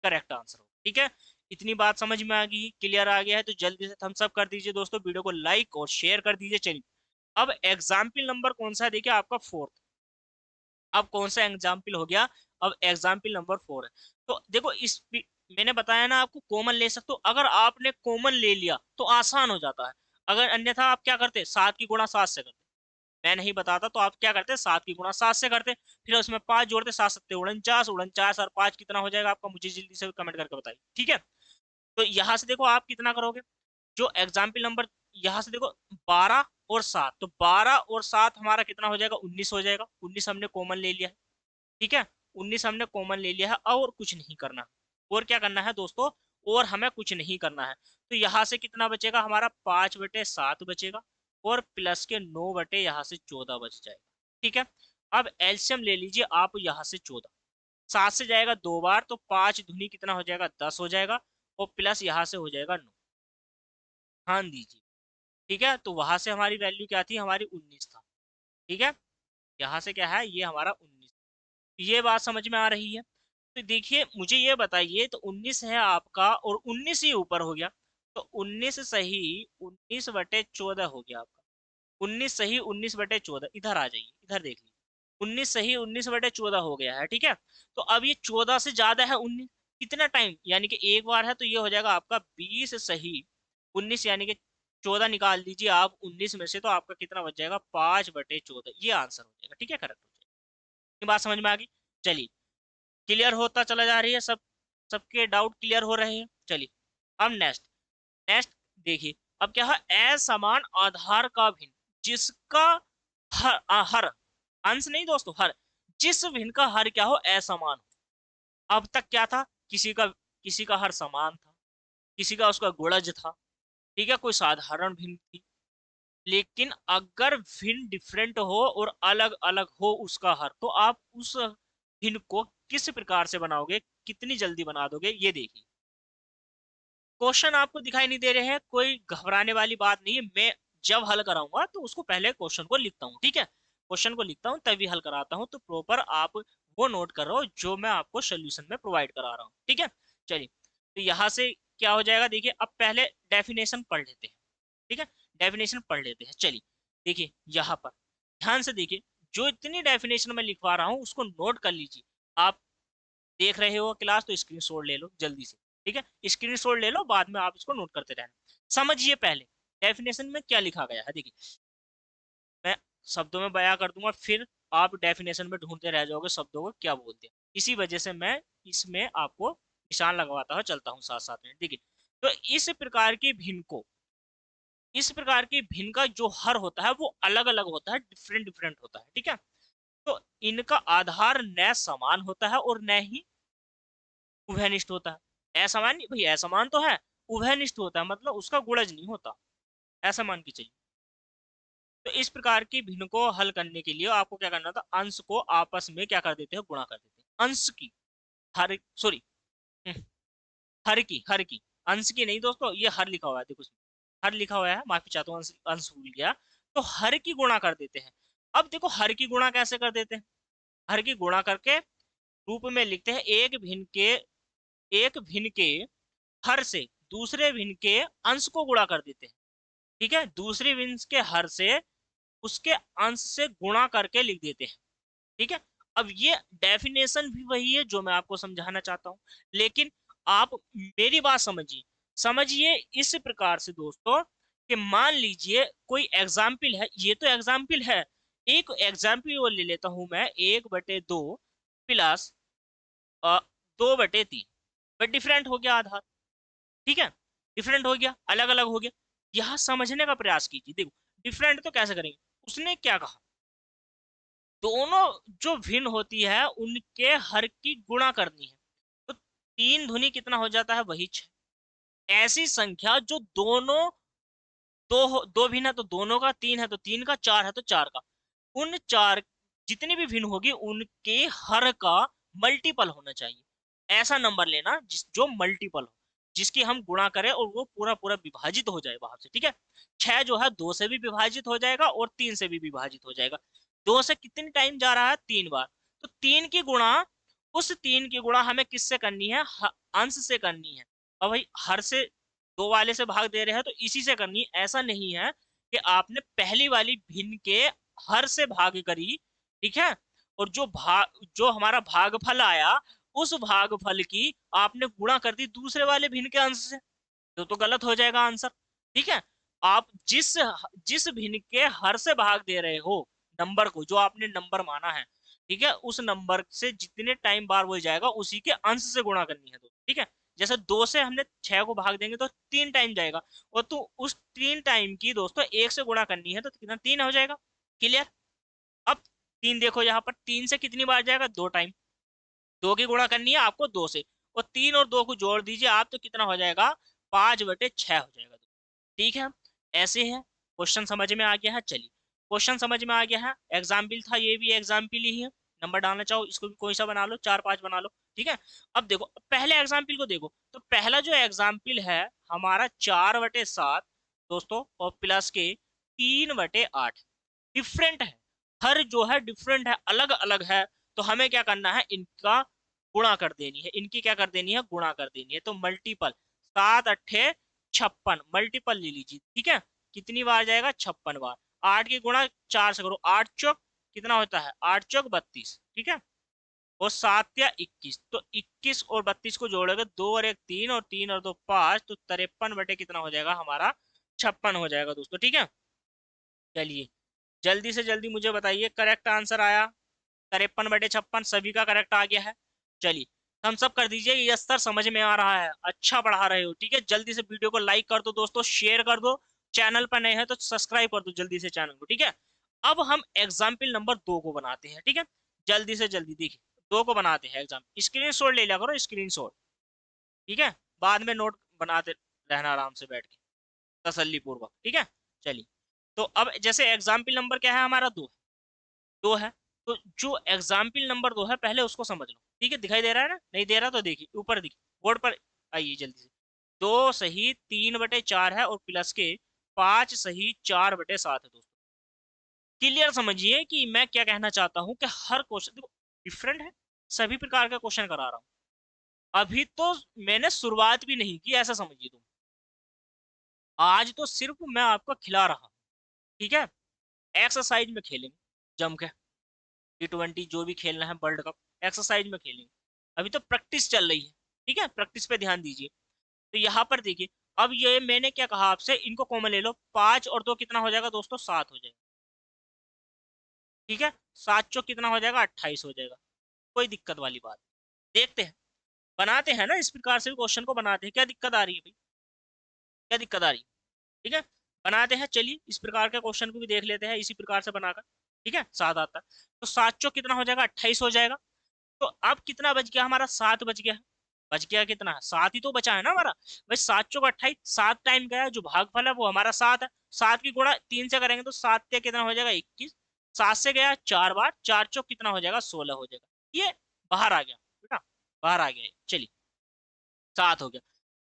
करेक्ट आंसर होगा। ठीक है, इतनी बात समझ में आ गई, क्लियर आ गया है, तो जल्दी से थम्स अप कर दीजिए दोस्तों, वीडियो को लाइक और शेयर कर दीजिए। चलिए, अब एग्जाम्पल नंबर कौन सा है, देखिए आपका 4th। अब कौन सा एग्जाम्पल हो गया, अब एग्जाम्पल नंबर 4 है। तो देखो, मैंने बताया ना आपको कॉमन ले सकते हो, अगर आपने कॉमन ले लिया तो आसान हो जाता है। अगर अन्यथा आप क्या करते, 7 की गुणा 7 से करते। मैं नहीं बताता तो आप क्या करते, 7 की गुणा 7 से करते, फिर उसमें 5 जोड़ते, 7 7 49, 49 और 5 कितना हो जाएगा आपका, मुझे जल्दी से कमेंट करके बताइए। ठीक है, तो यहाँ से देखो आप कितना करोगे, जो एग्जाम्पल नंबर, यहाँ से देखो 12 और 7, तो 12 और 7 हमारा कितना हो जाएगा, 19 हो जाएगा। 19 हमने कॉमन ले लिया है। ठीक है, 19 हमने कॉमन ले लिया है, और कुछ नहीं करना। और क्या करना है दोस्तों, और हमें कुछ नहीं करना है। तो यहाँ से कितना बचेगा हमारा, 5/7 बचेगा, और प्लस के 9 यहाँ से 14 बच जाएगा। ठीक है, अब एलसीएम ले लीजिए आप, यहाँ से 14, 7 से जाएगा 2 बार, तो 5 दूनी कितना हो जाएगा, 10 हो जाएगा, और प्लस यहाँ से हो जाएगा 9। ध्यान दीजिए। ठीक है, तो वहां से हमारी वैल्यू क्या थी, हमारी 19 था। ठीक है, यहाँ से क्या है, ये हमारा 19। ये बात समझ में आ रही है? तो देखिए मुझे ये बताइए, तो 19 है आपका, और 19 ही ऊपर हो गया, तो 19 सही 19/14 हो गया आपका। 19 सही 19/14, इधर आ जाइए, इधर देख लीजिए, 19 सही 19/14 हो गया है। ठीक है, तो अब ये 14 से ज्यादा है 19, कितना टाइम, यानी कि एक बार है, तो ये हो जाएगा आपका 20 सही 19, यानी कि 14 निकाल दीजिए आप 19 में से, तो आपका कितना बच जाएगा, 5/14, ये आंसर हो जाएगा। ठीक है, करेक्ट हो जाएगा। ये बात समझ में आ गई? चलिए, क्लियर होता चला जा रही है सब, सबके डाउट क्लियर हो रहे हैं। चलिए, अब नेक्स्ट, नेक्स्ट देखिए, अब क्या है, असमान आधार का भिन्न जिसका हर अंश नहीं दोस्तों, हर, जिस भिन्न का हर क्या हो, असमान हो। अब तक क्या था, किसी का हर समान था, किसी का उसका गुणज था। ठीक है, कोई साधारण भिन्न थी। लेकिन अगर भिन्न डिफरेंट हो और अलग अलग हो उसका हर, तो आप उस भिन्न को किस प्रकार से बनाओगे, कितनी जल्दी बना दोगे, ये देखिए। क्वेश्चन आपको दिखाई नहीं दे रहे हैं, कोई घबराने वाली बात नहीं है। मैं जब हल कराऊंगा तो उसको पहले क्वेश्चन को लिखता हूँ। ठीक है, क्वेश्चन को लिखता हूँ तभी हल कराता हूँ, तो प्रॉपर आप वो नोट कर रहे हो जो मैं आपको सोल्यूशन में प्रोवाइड करा रहा हूँ। ठीक है, चलिए, तो यहाँ से क्या हो जाएगा, देखिए अब पहले डेफिनेशन पढ़ लेते हैं। ठीक है, डेफिनेशन पढ़ लेते हैं। चलिए, देखिए यहाँ पर ध्यान से देखिए, जो इतनी डेफिनेशन में लिखवा रहा हूँ उसको नोट कर लीजिए। आप देख रहे हो क्लास, तो स्क्रीनशॉट ले लो जल्दी से। ठीक है, स्क्रीनशॉट ले लो, बाद में आप इसको नोट करते रहना। समझिए पहले डेफिनेशन में क्या लिखा गया है। देखिए, मैं शब्दों में बयां कर दूंगा, फिर आप डेफिनेशन में ढूंढते रह जाओगे शब्दों को क्या बोलते हैं। इसी वजह से मैं इसमें आपको निशान लगवाता हुआ चलता हूँ साथ साथ में। देखिए, तो इस प्रकार की भिन्न का जो हर होता है वो अलग अलग होता है, डिफरेंट डिफरेंट होता है। ठीक है, तो इनका आधार न समान होता है और न ही उभयनिष्ठ होता है। असमान नहीं भाई, असमान तो है, उभयनिष्ठ होता है, मतलब उसका गुणज नहीं होता, ऐसा मान के चलिए। तो इस प्रकार की भिन्न को हल करने के लिए आपको क्या करना था, अंश को आपस में क्या कर देते हैं, गुणा कर देते हैं। अंश की हर, सॉरी, हर की, अंश की नहीं दोस्तों, ये हर लिखा हुआ है, देखो हर लिखा हुआ है, माफी चाहता हूँ, अंश अंश भूल गया। तो हर की गुणा कर देते हैं। अब देखो हर की गुणा कैसे कर देते हैं, हर की गुणा करके रूप में लिखते हैं, एक भिन्न के हर से दूसरे भिन्न के अंश को गुणा कर देते हैं। ठीक है, दूसरे भिन्न के हर से उसके अंश से गुणा करके लिख देते हैं। ठीक है, अब ये डेफिनेशन भी वही है जो मैं आपको समझाना चाहता हूं, लेकिन आप मेरी बात समझिए। समझिए इस प्रकार से दोस्तों कि मान लीजिए कोई एग्जाम्पल है, ये तो एग्जाम्पल है, एक एग्जाम्पल वो ले लेता हूं मैं, 1/2 प्लस 2/3, बट डिफरेंट हो गया आधार। ठीक है, डिफरेंट हो गया, अलग अलग हो गया। यह समझने का प्रयास कीजिए। देखो डिफरेंट तो कैसे करेंगे, उसने क्या कहा, दोनों जो भिन्न होती है उनके हर की गुणा करनी है। तो 3 धुनी कितना हो जाता है, वही 6। ऐसी संख्या जो दोनों दो भिन्न है तो दोनों का, 3 है तो 3 का, 4 है तो 4 का, उन 4 जितनी भी भिन्न होगी उनके हर का मल्टीपल होना चाहिए। ऐसा नंबर लेना जो मल्टीपल हो, जिसकी हम गुणा करें और वो पूरा पूरा विभाजित हो जाए बाहर से। ठीक है, 6 जो है 2 से भी विभाजित हो जाएगा और 3 से भी विभाजित हो जाएगा। 2 से कितनी टाइम जा रहा है, 3 बार। तो 3 की गुणा, उस 3 की गुणा हमें किससे करनी है, अंश से करनी है। और भाई हर से, 2 वाले से भाग दे रहे हैं तो इसी से करनी है। ऐसा नहीं है कि आपने पहली वाली भिन्न के हर से भाग करी, ठीक है, और जो हमारा भागफल आया उस भागफल की आपने गुणा कर दी दूसरे वाले भिन्न के अंश से, तो गलत हो जाएगा आंसर। ठीक है, आप जिस जिस भिन्न के हर से भाग दे रहे हो नंबर को, जो आपने नंबर माना है, ठीक है, उस नंबर से जितने टाइम बार वो जाएगा उसी के अंश से गुणा करनी है। तो ठीक है, जैसे 2 से हमने 6 को भाग देंगे तो 3 टाइम जाएगा, और तो उस 3 टाइम की दोस्तों 1 से गुणा करनी है तो कितना, 3 हो जाएगा। क्लियर। अब 3 देखो, यहाँ पर 3 से कितनी बार जाएगा, 2 टाइम। 2 की गुणा करनी है आपको 2 से, और 3 और 2 को जोड़ दीजिए आप तो कितना हो जाएगा, 5/6 हो जाएगा। ठीक है, ऐसे है। क्वेश्चन समझ में आ गया है, चलिए क्वेश्चन समझ में आ गया है, एग्जाम्पल था, ये भी एग्जाम्पल ही है। नंबर डालना चाहो इसको भी कोई सा बना लो, 4-5 बना लो। ठीक है, अब देखो पहले एग्जाम्पल को देखो, तो पहला जो एग्जाम्पल है हमारा 4/7 दोस्तों, और प्लस के 3/8, डिफरेंट है। हर जो है डिफरेंट है, अलग अलग है। तो हमें क्या करना है, इनका गुणा कर देनी है, इनकी क्या कर देनी है, गुणा कर देनी है। तो मल्टीपल, 7×8 = 56, मल्टीपल ले लीजिए। ठीक है, कितनी बार जाएगा, 56 बार। 8 की गुणा 4 से करो, 8 चौक कितना होता है, 8 चौक 32। ठीक है, और 7 या 21, तो 21 और 32 को जोड़ोगे, 2 और 1 3, और 3 और 2 5, तो 53 कितना हो जाएगा हमारा, 56 हो जाएगा दोस्तों। ठीक है, चलिए जल्दी से जल्दी मुझे बताइए, करेक्ट आंसर आया 53/56, सभी का करेक्ट आ गया है। चलिए हम सब कर दीजिए, ये स्तर समझ में आ रहा है, अच्छा पढ़ा रहे हो। ठीक है, जल्दी से वीडियो को लाइक कर दो दोस्तों, शेयर कर दो, चैनल पर नए हैं तो सब्सक्राइब कर दो जल्दी से चैनल को। ठीक है, अब हम एग्जाम्पल नंबर 2 को बनाते हैं। ठीक है, जल्दी से जल्दी देखिए, 2 को बनाते हैं एग्जाम, स्क्रीन शॉट ले लिया करो, स्क्रीन शॉट। ठीक है, बाद में नोट बनाते रहना आराम से बैठ के, तसल्ली पूर्वक। ठीक है, चलिए तो अब जैसे एग्जाम्पल नंबर क्या है हमारा, 2 है। तो जो एग्जाम्पल नंबर 2 है पहले उसको समझ लो। ठीक है, दिखाई दे रहा है ना, नहीं दे रहा तो देखिए ऊपर, देखिए बोर्ड पर आइए जल्दी से। 2 सही 3/4 है, और प्लस के 5 सही 4/7 है दोस्तों। क्लियर समझिए कि मैं क्या कहना चाहता हूं, कि हर क्वेश्चन देखो डिफरेंट है, सभी प्रकार का क्वेश्चन करा रहा हूं। अभी तो मैंने शुरुआत भी नहीं की, ऐसा समझिए तुम। आज तो सिर्फ मैं आपको खिला रहा हूं। ठीक है, एक्सरसाइज में खेलेंगे जम के, T20 जो भी खेलना है, वर्ल्ड कप एक्सरसाइज में खेलेंगे। अभी तो प्रैक्टिस चल रही है। ठीक है, प्रैक्टिस पे ध्यान दीजिए। तो यहाँ पर देखिए, अब ये मैंने क्या कहा आपसे, इनको कॉमन ले लो, 5 और 2 कितना हो जाएगा दोस्तों, 7 हो जाएगा। ठीक है, 7 चौक कितना हो जाएगा, 28 हो जाएगा। कोई दिक्कत वाली बात, देखते हैं, बनाते हैं ना, इस प्रकार से भी क्वेश्चन को बनाते हैं। क्या दिक्कत आ रही है भाई, क्या दिक्कत आ रही है। ठीक है, बनाते हैं, चलिए इस प्रकार के क्वेश्चन को भी देख लेते हैं इसी प्रकार से बनाकर। ठीक है, 7 आता है तो 7 चौक कितना हो जाएगा, 28 हो जाएगा। तो अब कितना बच गया हमारा, 7 बच गया। बच गया कितना, 7 ही तो बचा है ना हमारा भाई। 7 चौक 28, 7 टाइम गया, जो भागफल है वो हमारा 7 है। 7 की गुणा 3 से करेंगे तो 7 से कितना हो जाएगा, 21। 7 से गया 4 बार, 4 चौक कितना हो जाएगा, 16 हो जाएगा। ये बाहर आ गया बेटा, बाहर आ गया। चलिए 7 हो गया।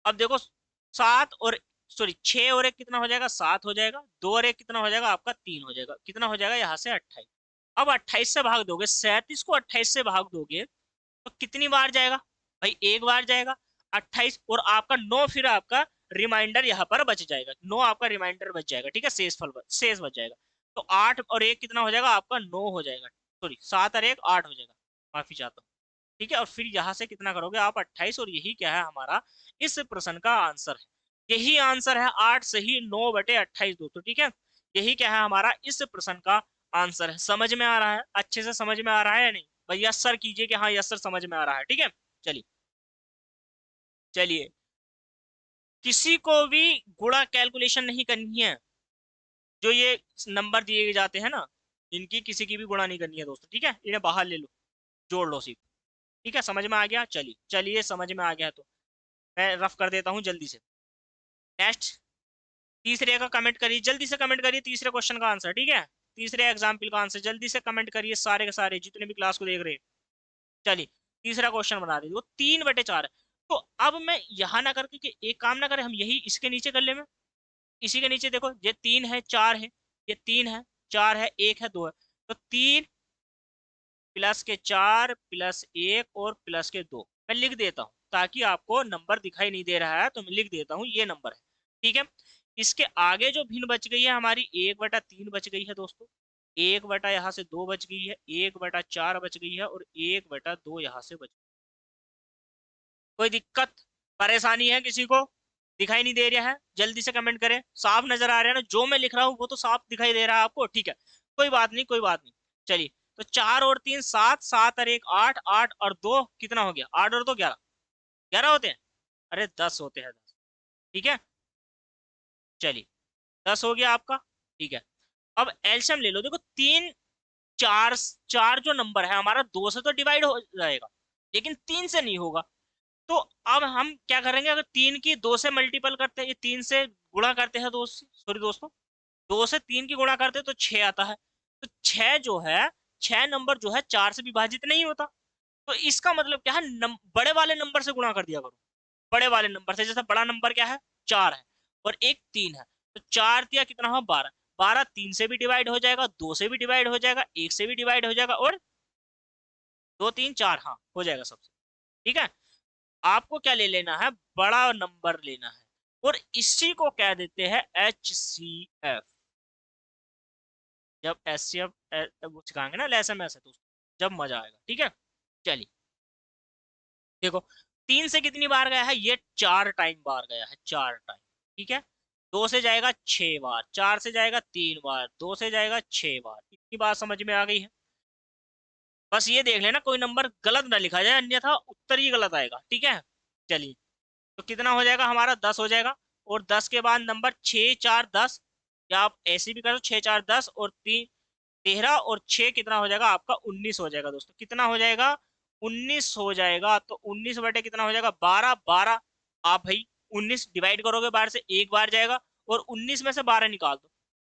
अब देखो 7 और सॉरी 6 और 1 कितना हो जाएगा, 7 हो जाएगा, 2 और 1 कितना हो जाएगा आपका, 3 हो जाएगा, कितना हो जाएगा यहाँ से 28। अब 28 से भाग दोगे, 37 को 28 से भाग दोगे तो कितनी बार जाएगा भाई, एक बार जाएगा 28, और आपका 9 फिर आपका रिमाइंडर यहाँ पर बच जाएगा, 9 आपका रिमाइंडर बच जाएगा, ठीक है, शेष बच जाएगा। तो 8 और 1 कितना हो जाएगा आपका, 9 हो जाएगा, सॉरी 7 और 1 8 हो जाएगा, माफी चाहता हूँ। ठीक है, और फिर यहाँ से कितना करोगे आप, 28, और यही क्या है हमारा इस प्रश्न का आंसर है, यही आंसर है 8 सही 9/28 दोस्तों। ठीक है, यही क्या है हमारा इस प्रश्न का आंसर है। समझ में आ रहा है, अच्छे से समझ में आ रहा है या नहीं भाई, यस सर कीजिए कि हाँ यस सर समझ में आ रहा है। ठीक है, चलिए चलिए, किसी को भी गुणा कैलकुलेशन नहीं करनी है, जो ये नंबर दिए जाते हैं ना, इनकी किसी की भी गुणा नहीं करनी है दोस्तों। ठीक है, इन्हें बाहर ले लो, जोड़ लो सिर्फ। ठीक है, समझ में आ गया, चलिए चलिए समझ में आ गया तो मैं रफ कर देता हूँ जल्दी से। नेक्स्ट, तीसरे का कमेंट करिए, जल्दी से कमेंट करिए तीसरे क्वेश्चन का आंसर। ठीक है, तीसरे एग्जाम्पल का आंसर जल्दी से कमेंट करिए, सारे के सारे जितने भी क्लास को देख रहे हैं। चलिए, तीसरा क्वेश्चन बना दीजिए, वो 3/4 है। तो अब मैं यहाँ ना करके कि एक काम ना करें, हम यही इसके नीचे कर ले में, इसी के नीचे देखो, ये 3 है 4 है, ये 3 है 4 है 1 है 2 है, तो 3 प्लस के 4 प्लस 1 और प्लस के 2 मैं लिख देता हूँ, ताकि आपको नंबर दिखाई नहीं दे रहा है तो मैं लिख देता हूँ ये नंबर है। ठीक है, इसके आगे जो भिन्न बच गई है हमारी 1/3 बच गई है दोस्तों, 1 बटा यहाँ से 2 बच गई है, 1/4 बच गई है, और 1/2 यहाँ से बच गई। कोई दिक्कत परेशानी है किसी को, दिखाई नहीं दे रहा है, जल्दी से कमेंट करें। साफ नजर आ रहा है ना जो मैं लिख रहा हूँ, वो तो साफ दिखाई दे रहा है आपको। ठीक है, कोई बात नहीं कोई बात नहीं। चलिए, तो 4 और 3 7, 7 और 1 8, 8 और 2 कितना हो गया, 8 और 2 11, 11 होते हैं, अरे 10 होते हैं 10। ठीक है, चलिए 10 हो गया आपका। ठीक है, अब एलसीएम ले लो, देखो 3 4, 4 जो नंबर है हमारा 2 से तो डिवाइड हो जाएगा, लेकिन 3 से नहीं होगा। तो अब हम क्या करेंगे, अगर 3 की 2 से मल्टीपल करते हैं, ये 3 से गुणा करते हैं दोस्त, सॉरी दोस्तों, 2 से 3 की गुणा करते हैं तो 6 आता है। तो 6 जो है, 6 नंबर जो है 4 से विभाजित नहीं होता। तो इसका मतलब क्या है, बड़े वाले नंबर से गुणा कर दिया करो, बड़े वाले नंबर से। जैसे बड़ा नंबर क्या है, 4 है, और एक 3 है, तो 4 दिया कितना हुआ 12, 12 3 से भी डिवाइड हो जाएगा, 2 से भी डिवाइड हो जाएगा, 1 से भी डिवाइड हो जाएगा, और 2 3 4 हाँ हो जाएगा सबसे। ठीक है, आपको क्या ले लेना है, बड़ा नंबर लेना है, और इसी को कह देते हैं HCF। जब HCF वो सिखाएंगे ना LSMS है तो जब मजा आएगा। ठीक है, चलिए देखो, 3 से कितनी बार गया है, ये 4 टाइम बार गया है, 4 टाइम। ठीक है, 2 से जाएगा 6 बार, 4 से जाएगा 3 बार, 2 से जाएगा 6 बार। इतनी बात समझ में आ गई है, बस ये देख लेना कोई नंबर गलत ना लिखा जाए, अन्यथा उत्तर ही गलत आएगा। ठीक है, चलिए, तो कितना हो जाएगा हमारा, 10 हो जाएगा, और 10 के बाद नंबर 6 4 10, या आप ऐसे भी करो 6 4 10 और 3 13, और 6 कितना हो जाएगा आपका 19 हो जाएगा दोस्तों। कितना हो जाएगा, 19 हो जाएगा। तो 19 बटे कितना हो जाएगा 12, 12 आप भाई 19 डिवाइड करोगे 12 से, एक बार जाएगा, और 19 में से 12 निकाल दो,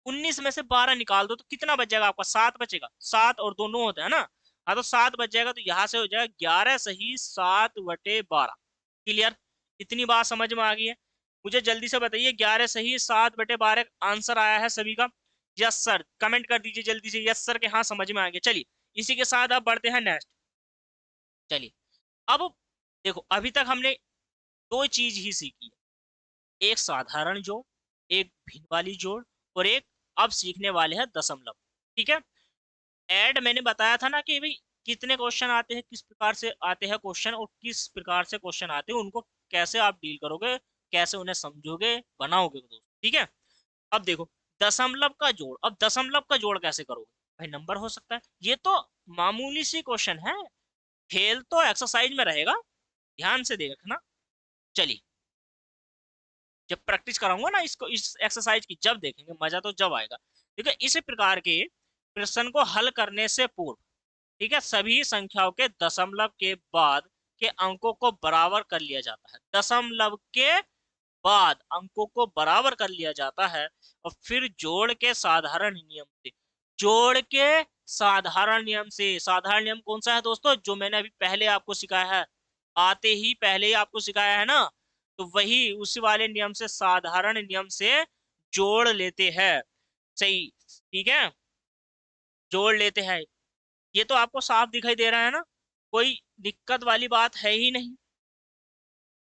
19 में से 12 निकाल दो तो कितना बच जाएगा आपका, 7 बचेगा, 7 और 2 9 होता है ना, हाँ तो 7 बच जाएगा। तो यहाँ से हो जाएगा 11 सही 7/12। क्लियर, इतनी बात समझ में आ गई है। मुझे जल्दी से बताइए, 11 सही 7/12 आंसर आया है सभी का, यस सर कमेंट कर दीजिए जल्दी से, यस सर के हाँ समझ में आ गया। चलिए, इसी के साथ अब बढ़ते हैं नेक्स्ट। चलिए, अब देखो अभी तक हमने दो चीज ही सीखी है, एक साधारण जोड़, एक भिन्न वाली जोड़, और एक अब सीखने वाले हैं दशमलव। ठीक है, ऐड मैंने बताया था ना कि भाई कितने क्वेश्चन आते हैं, किस प्रकार से आते हैं क्वेश्चन, और किस प्रकार से क्वेश्चन आते हैं, उनको कैसे आप डील करोगे, कैसे उन्हें समझोगे बनाओगे दोस्त। ठीक है, अब देखो दशमलव का जोड़, अब दशमलव का जोड़ कैसे करोगे भाई, नंबर हो सकता है, ये तो मामूली सी क्वेश्चन है, खेल तो एक्सरसाइज में रहेगा, ध्यान से देखना। चलिए, जब प्रैक्टिस कराऊंगा ना इसको, इस एक्सरसाइज की जब देखेंगे मजा तो जब आएगा। देखिए, इस प्रकार के प्रश्न को हल करने से पूर्व, ठीक है, सभी संख्याओं के दशमलव के बाद के अंकों को बराबर कर लिया जाता है, दशमलव के बाद अंकों को बराबर कर लिया जाता है, और फिर जोड़ के साधारण नियम से, जोड़ के साधारण नियम से, साधारण नियम कौन सा है दोस्तों, जो मैंने अभी पहले आपको सिखाया है, आते ही पहले ही आपको सिखाया है ना, तो वही उसी वाले नियम से, साधारण नियम से जोड़ लेते हैं। सही, ठीक है, जोड़ लेते हैं। ये तो आपको साफ दिखाई दे रहा है ना, कोई दिक्कत वाली बात है ही नहीं।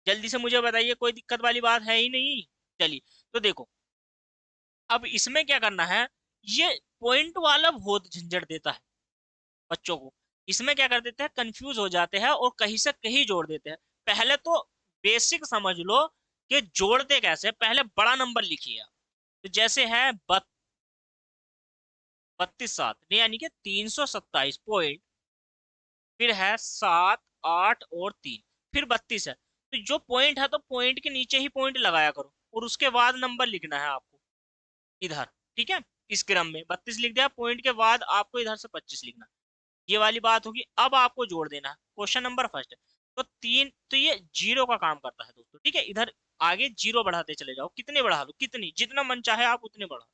जल्दी से मुझे बताइए, कोई दिक्कत वाली बात है ही नहीं। चलिए, तो देखो अब इसमें क्या करना है, ये पॉइंट वाला बहुत झंझट देता है बच्चों को। इसमें क्या कर देते हैं, कंफ्यूज हो जाते हैं और कहीं से कहीं जोड़ देते हैं। पहले तो बेसिक समझ लो कि जोड़ते कैसे। पहले बड़ा नंबर लिखिए आप। तो जैसे है 32 7, यानी कि 327 पॉइंट, फिर है 7 8 और 3, फिर 32 है। तो जो पॉइंट है तो पॉइंट के नीचे ही पॉइंट लगाया करो और उसके बाद नंबर लिखना है आपको इधर। ठीक है, इस क्रम में 32 लिख दिया, पॉइंट के बाद आपको इधर से 25 लिखना। ये वाली बात होगी। अब आपको जोड़ देना है। क्वेश्चन नंबर फर्स्ट है, तो 3, तो ये जीरो का काम करता है दोस्तों। ठीक है, इधर आगे जीरो बढ़ाते चले जाओ, कितने बढ़ा लो, कितनी जितना मन चाहे आप उतने बढ़ाओ।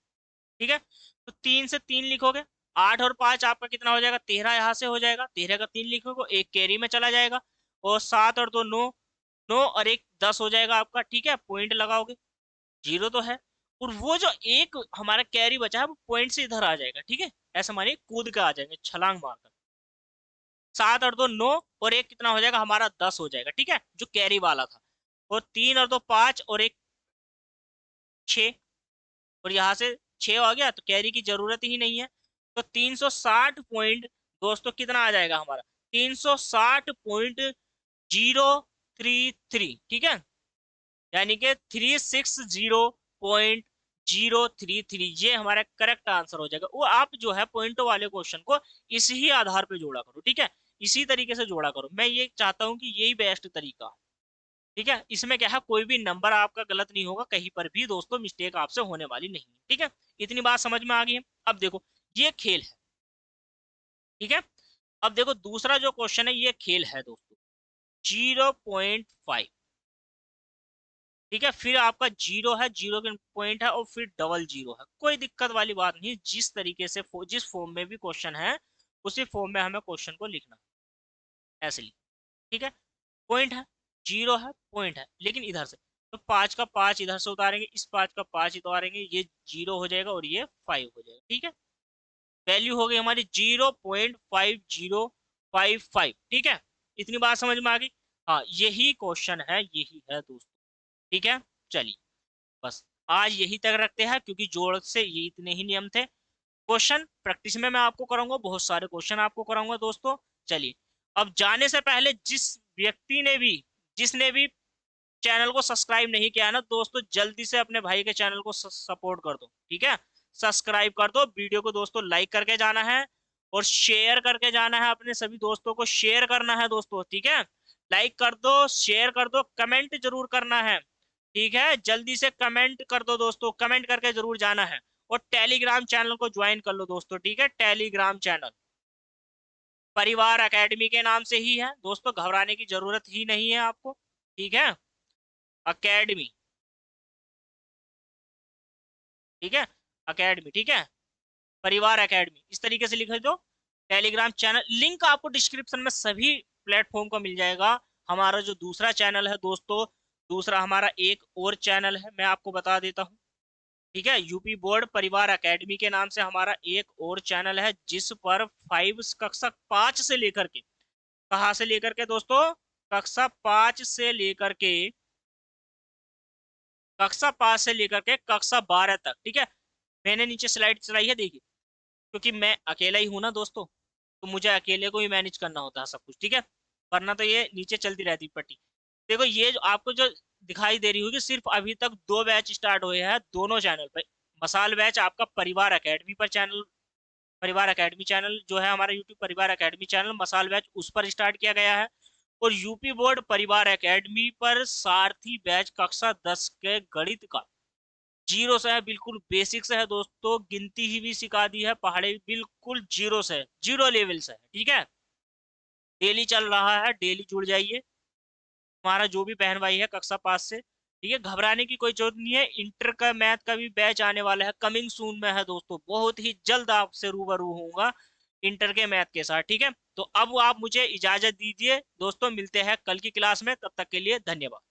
ठीक है, तो 3 से 3 लिखोगे, 8 और 5 आपका कितना हो जाएगा, 13। यहाँ से हो जाएगा 13 का 3 लिखोगे, एक कैरी में चला जाएगा। और 7 और 2 9, 9 और 1 10 हो जाएगा आपका। ठीक है, पॉइंट लगाओगे, जीरो तो है, और वो जो एक हमारा कैरी बचा है वो पॉइंट से इधर आ जाएगा। ठीक है, ऐसा मानिए कूद के आ जाएंगे छलांग मारकर। 7 और 2 9, और एक कितना हो जाएगा हमारा, 10 हो जाएगा। ठीक है, जो कैरी वाला था। और 3 और 2 5, और एक 6, और यहाँ से 6 आ गया तो कैरी की जरूरत ही नहीं है। तो 360 दोस्तों कितना आ जाएगा हमारा, 360.033। ठीक है, यानी कि 360.033, ये हमारा करेक्ट आंसर हो जाएगा। वो आप जो है पॉइंटों वाले क्वेश्चन को इसी आधार पे जोड़ा करो। ठीक है, इसी तरीके से जोड़ा करो। मैं ये चाहता हूँ कि यही बेस्ट तरीका है। ठीक है, इसमें क्या है, कोई भी नंबर आपका गलत नहीं होगा, कहीं पर भी दोस्तों मिस्टेक आपसे होने वाली नहीं है। ठीक है, इतनी बात समझ में आ गई है। अब देखो, ये खेल है। ठीक है, अब देखो दूसरा जो क्वेश्चन है, ये खेल है दोस्तों, 0.5। ठीक है, फिर आपका जीरो है, जीरो के पॉइंट है, और फिर डबल जीरो है। कोई दिक्कत वाली बात नहीं, जिस तरीके से जिस फॉर्म में भी क्वेश्चन है उसी फॉर्म में हमें क्वेश्चन को लिखना ऐसे लिख। ठीक है, पॉइंट है, जीरो है, पॉइंट है, लेकिन इधर से तो 5 का 5 इधर से उतारेंगे, इस 5 का 5 उतारेंगे, ये जीरो हो जाएगा और ये 5 हो जाएगा। ठीक है, वैल्यू हो गई हमारी 0.5055। ठीक है, इतनी बात समझ में आ गई। हाँ, यही क्वेश्चन है, यही है दोस्तों। ठीक है, चलिए, बस आज यही तक रखते हैं, क्योंकि जोड़ से ये इतने ही नियम थे। क्वेश्चन प्रैक्टिस में मैं आपको कराऊंगा, बहुत सारे क्वेश्चन आपको कराऊंगा दोस्तों। चलिए, अब जाने से पहले जिसने भी चैनल को सब्सक्राइब नहीं किया है ना दोस्तों, जल्दी से अपने भाई के चैनल को सपोर्ट कर दो। ठीक है, सब्सक्राइब कर दो, वीडियो को दोस्तों लाइक करके जाना है और शेयर करके जाना है, अपने सभी दोस्तों को शेयर करना है दोस्तों। ठीक है, लाइक कर दो, शेयर कर दो, कमेंट जरूर करना है। ठीक है, जल्दी से कमेंट कर दो दोस्तों, कमेंट करके जरूर जाना है। और टेलीग्राम चैनल को ज्वाइन कर लो दोस्तों। ठीक है, टेलीग्राम चैनल परिवार एकेडमी के नाम से ही है दोस्तों, घबराने की जरूरत ही नहीं है आपको। ठीक है, अकेडमी। ठीक है, अकेडमी। ठीक है, परिवार एकेडमी, इस तरीके से लिख दो। टेलीग्राम चैनल लिंक आपको डिस्क्रिप्शन में सभी प्लेटफॉर्म का मिल जाएगा। हमारा जो दूसरा चैनल है दोस्तों, दूसरा हमारा एक और चैनल है, मैं आपको बता देता हूँ। ठीक है, यूपी बोर्ड परिवार एकेडमी के नाम से हमारा एक और चैनल है, जिस पर कक्षा 5 से लेकर के, कहाँ से लेकर के दोस्तों, कक्षा 5 से लेकर के, कक्षा 12 तक। ठीक है, मैंने नीचे स्लाइड चलाई है, देखिए, क्योंकि मैं अकेला ही हूं ना दोस्तों, तो मुझे अकेले को ही मैनेज करना होता है सब कुछ। ठीक है, वरना तो ये नीचे चलती रहती पट्टी। देखो, ये जो आपको जो दिखाई दे रही होगी, सिर्फ अभी तक 2 बैच स्टार्ट हुए हैं दोनों चैनल पर। मसाल बैच आपका परिवार एकेडमी पर चैनल, परिवार एकेडमी चैनल जो है हमारा यूट्यूब परिवार एकेडमी चैनल, मसाल बैच उस पर स्टार्ट किया गया है। और यूपी बोर्ड परिवार एकेडमी पर सारथी बैच कक्षा 10 के गणित का जीरो से है, बिल्कुल बेसिक से है दोस्तों, गिनती ही भी सिखा दी है, पहाड़ी बिल्कुल जीरो से है, जीरो लेवल से है। ठीक है, डेली चल रहा है, डेली जुड़ जाइए। हमारा जो भी बहन भाई है कक्षा 5 से, ठीक है, घबराने की कोई जरूरत नहीं है। इंटर का मैथ का भी बैच आने वाला है, कमिंग सून में है दोस्तों, बहुत ही जल्द आपसे रूबरू होऊंगा इंटर के मैथ के साथ। ठीक है, तो अब आप मुझे इजाजत दीजिए दोस्तों, मिलते हैं कल की क्लास में, तब तक के लिए धन्यवाद।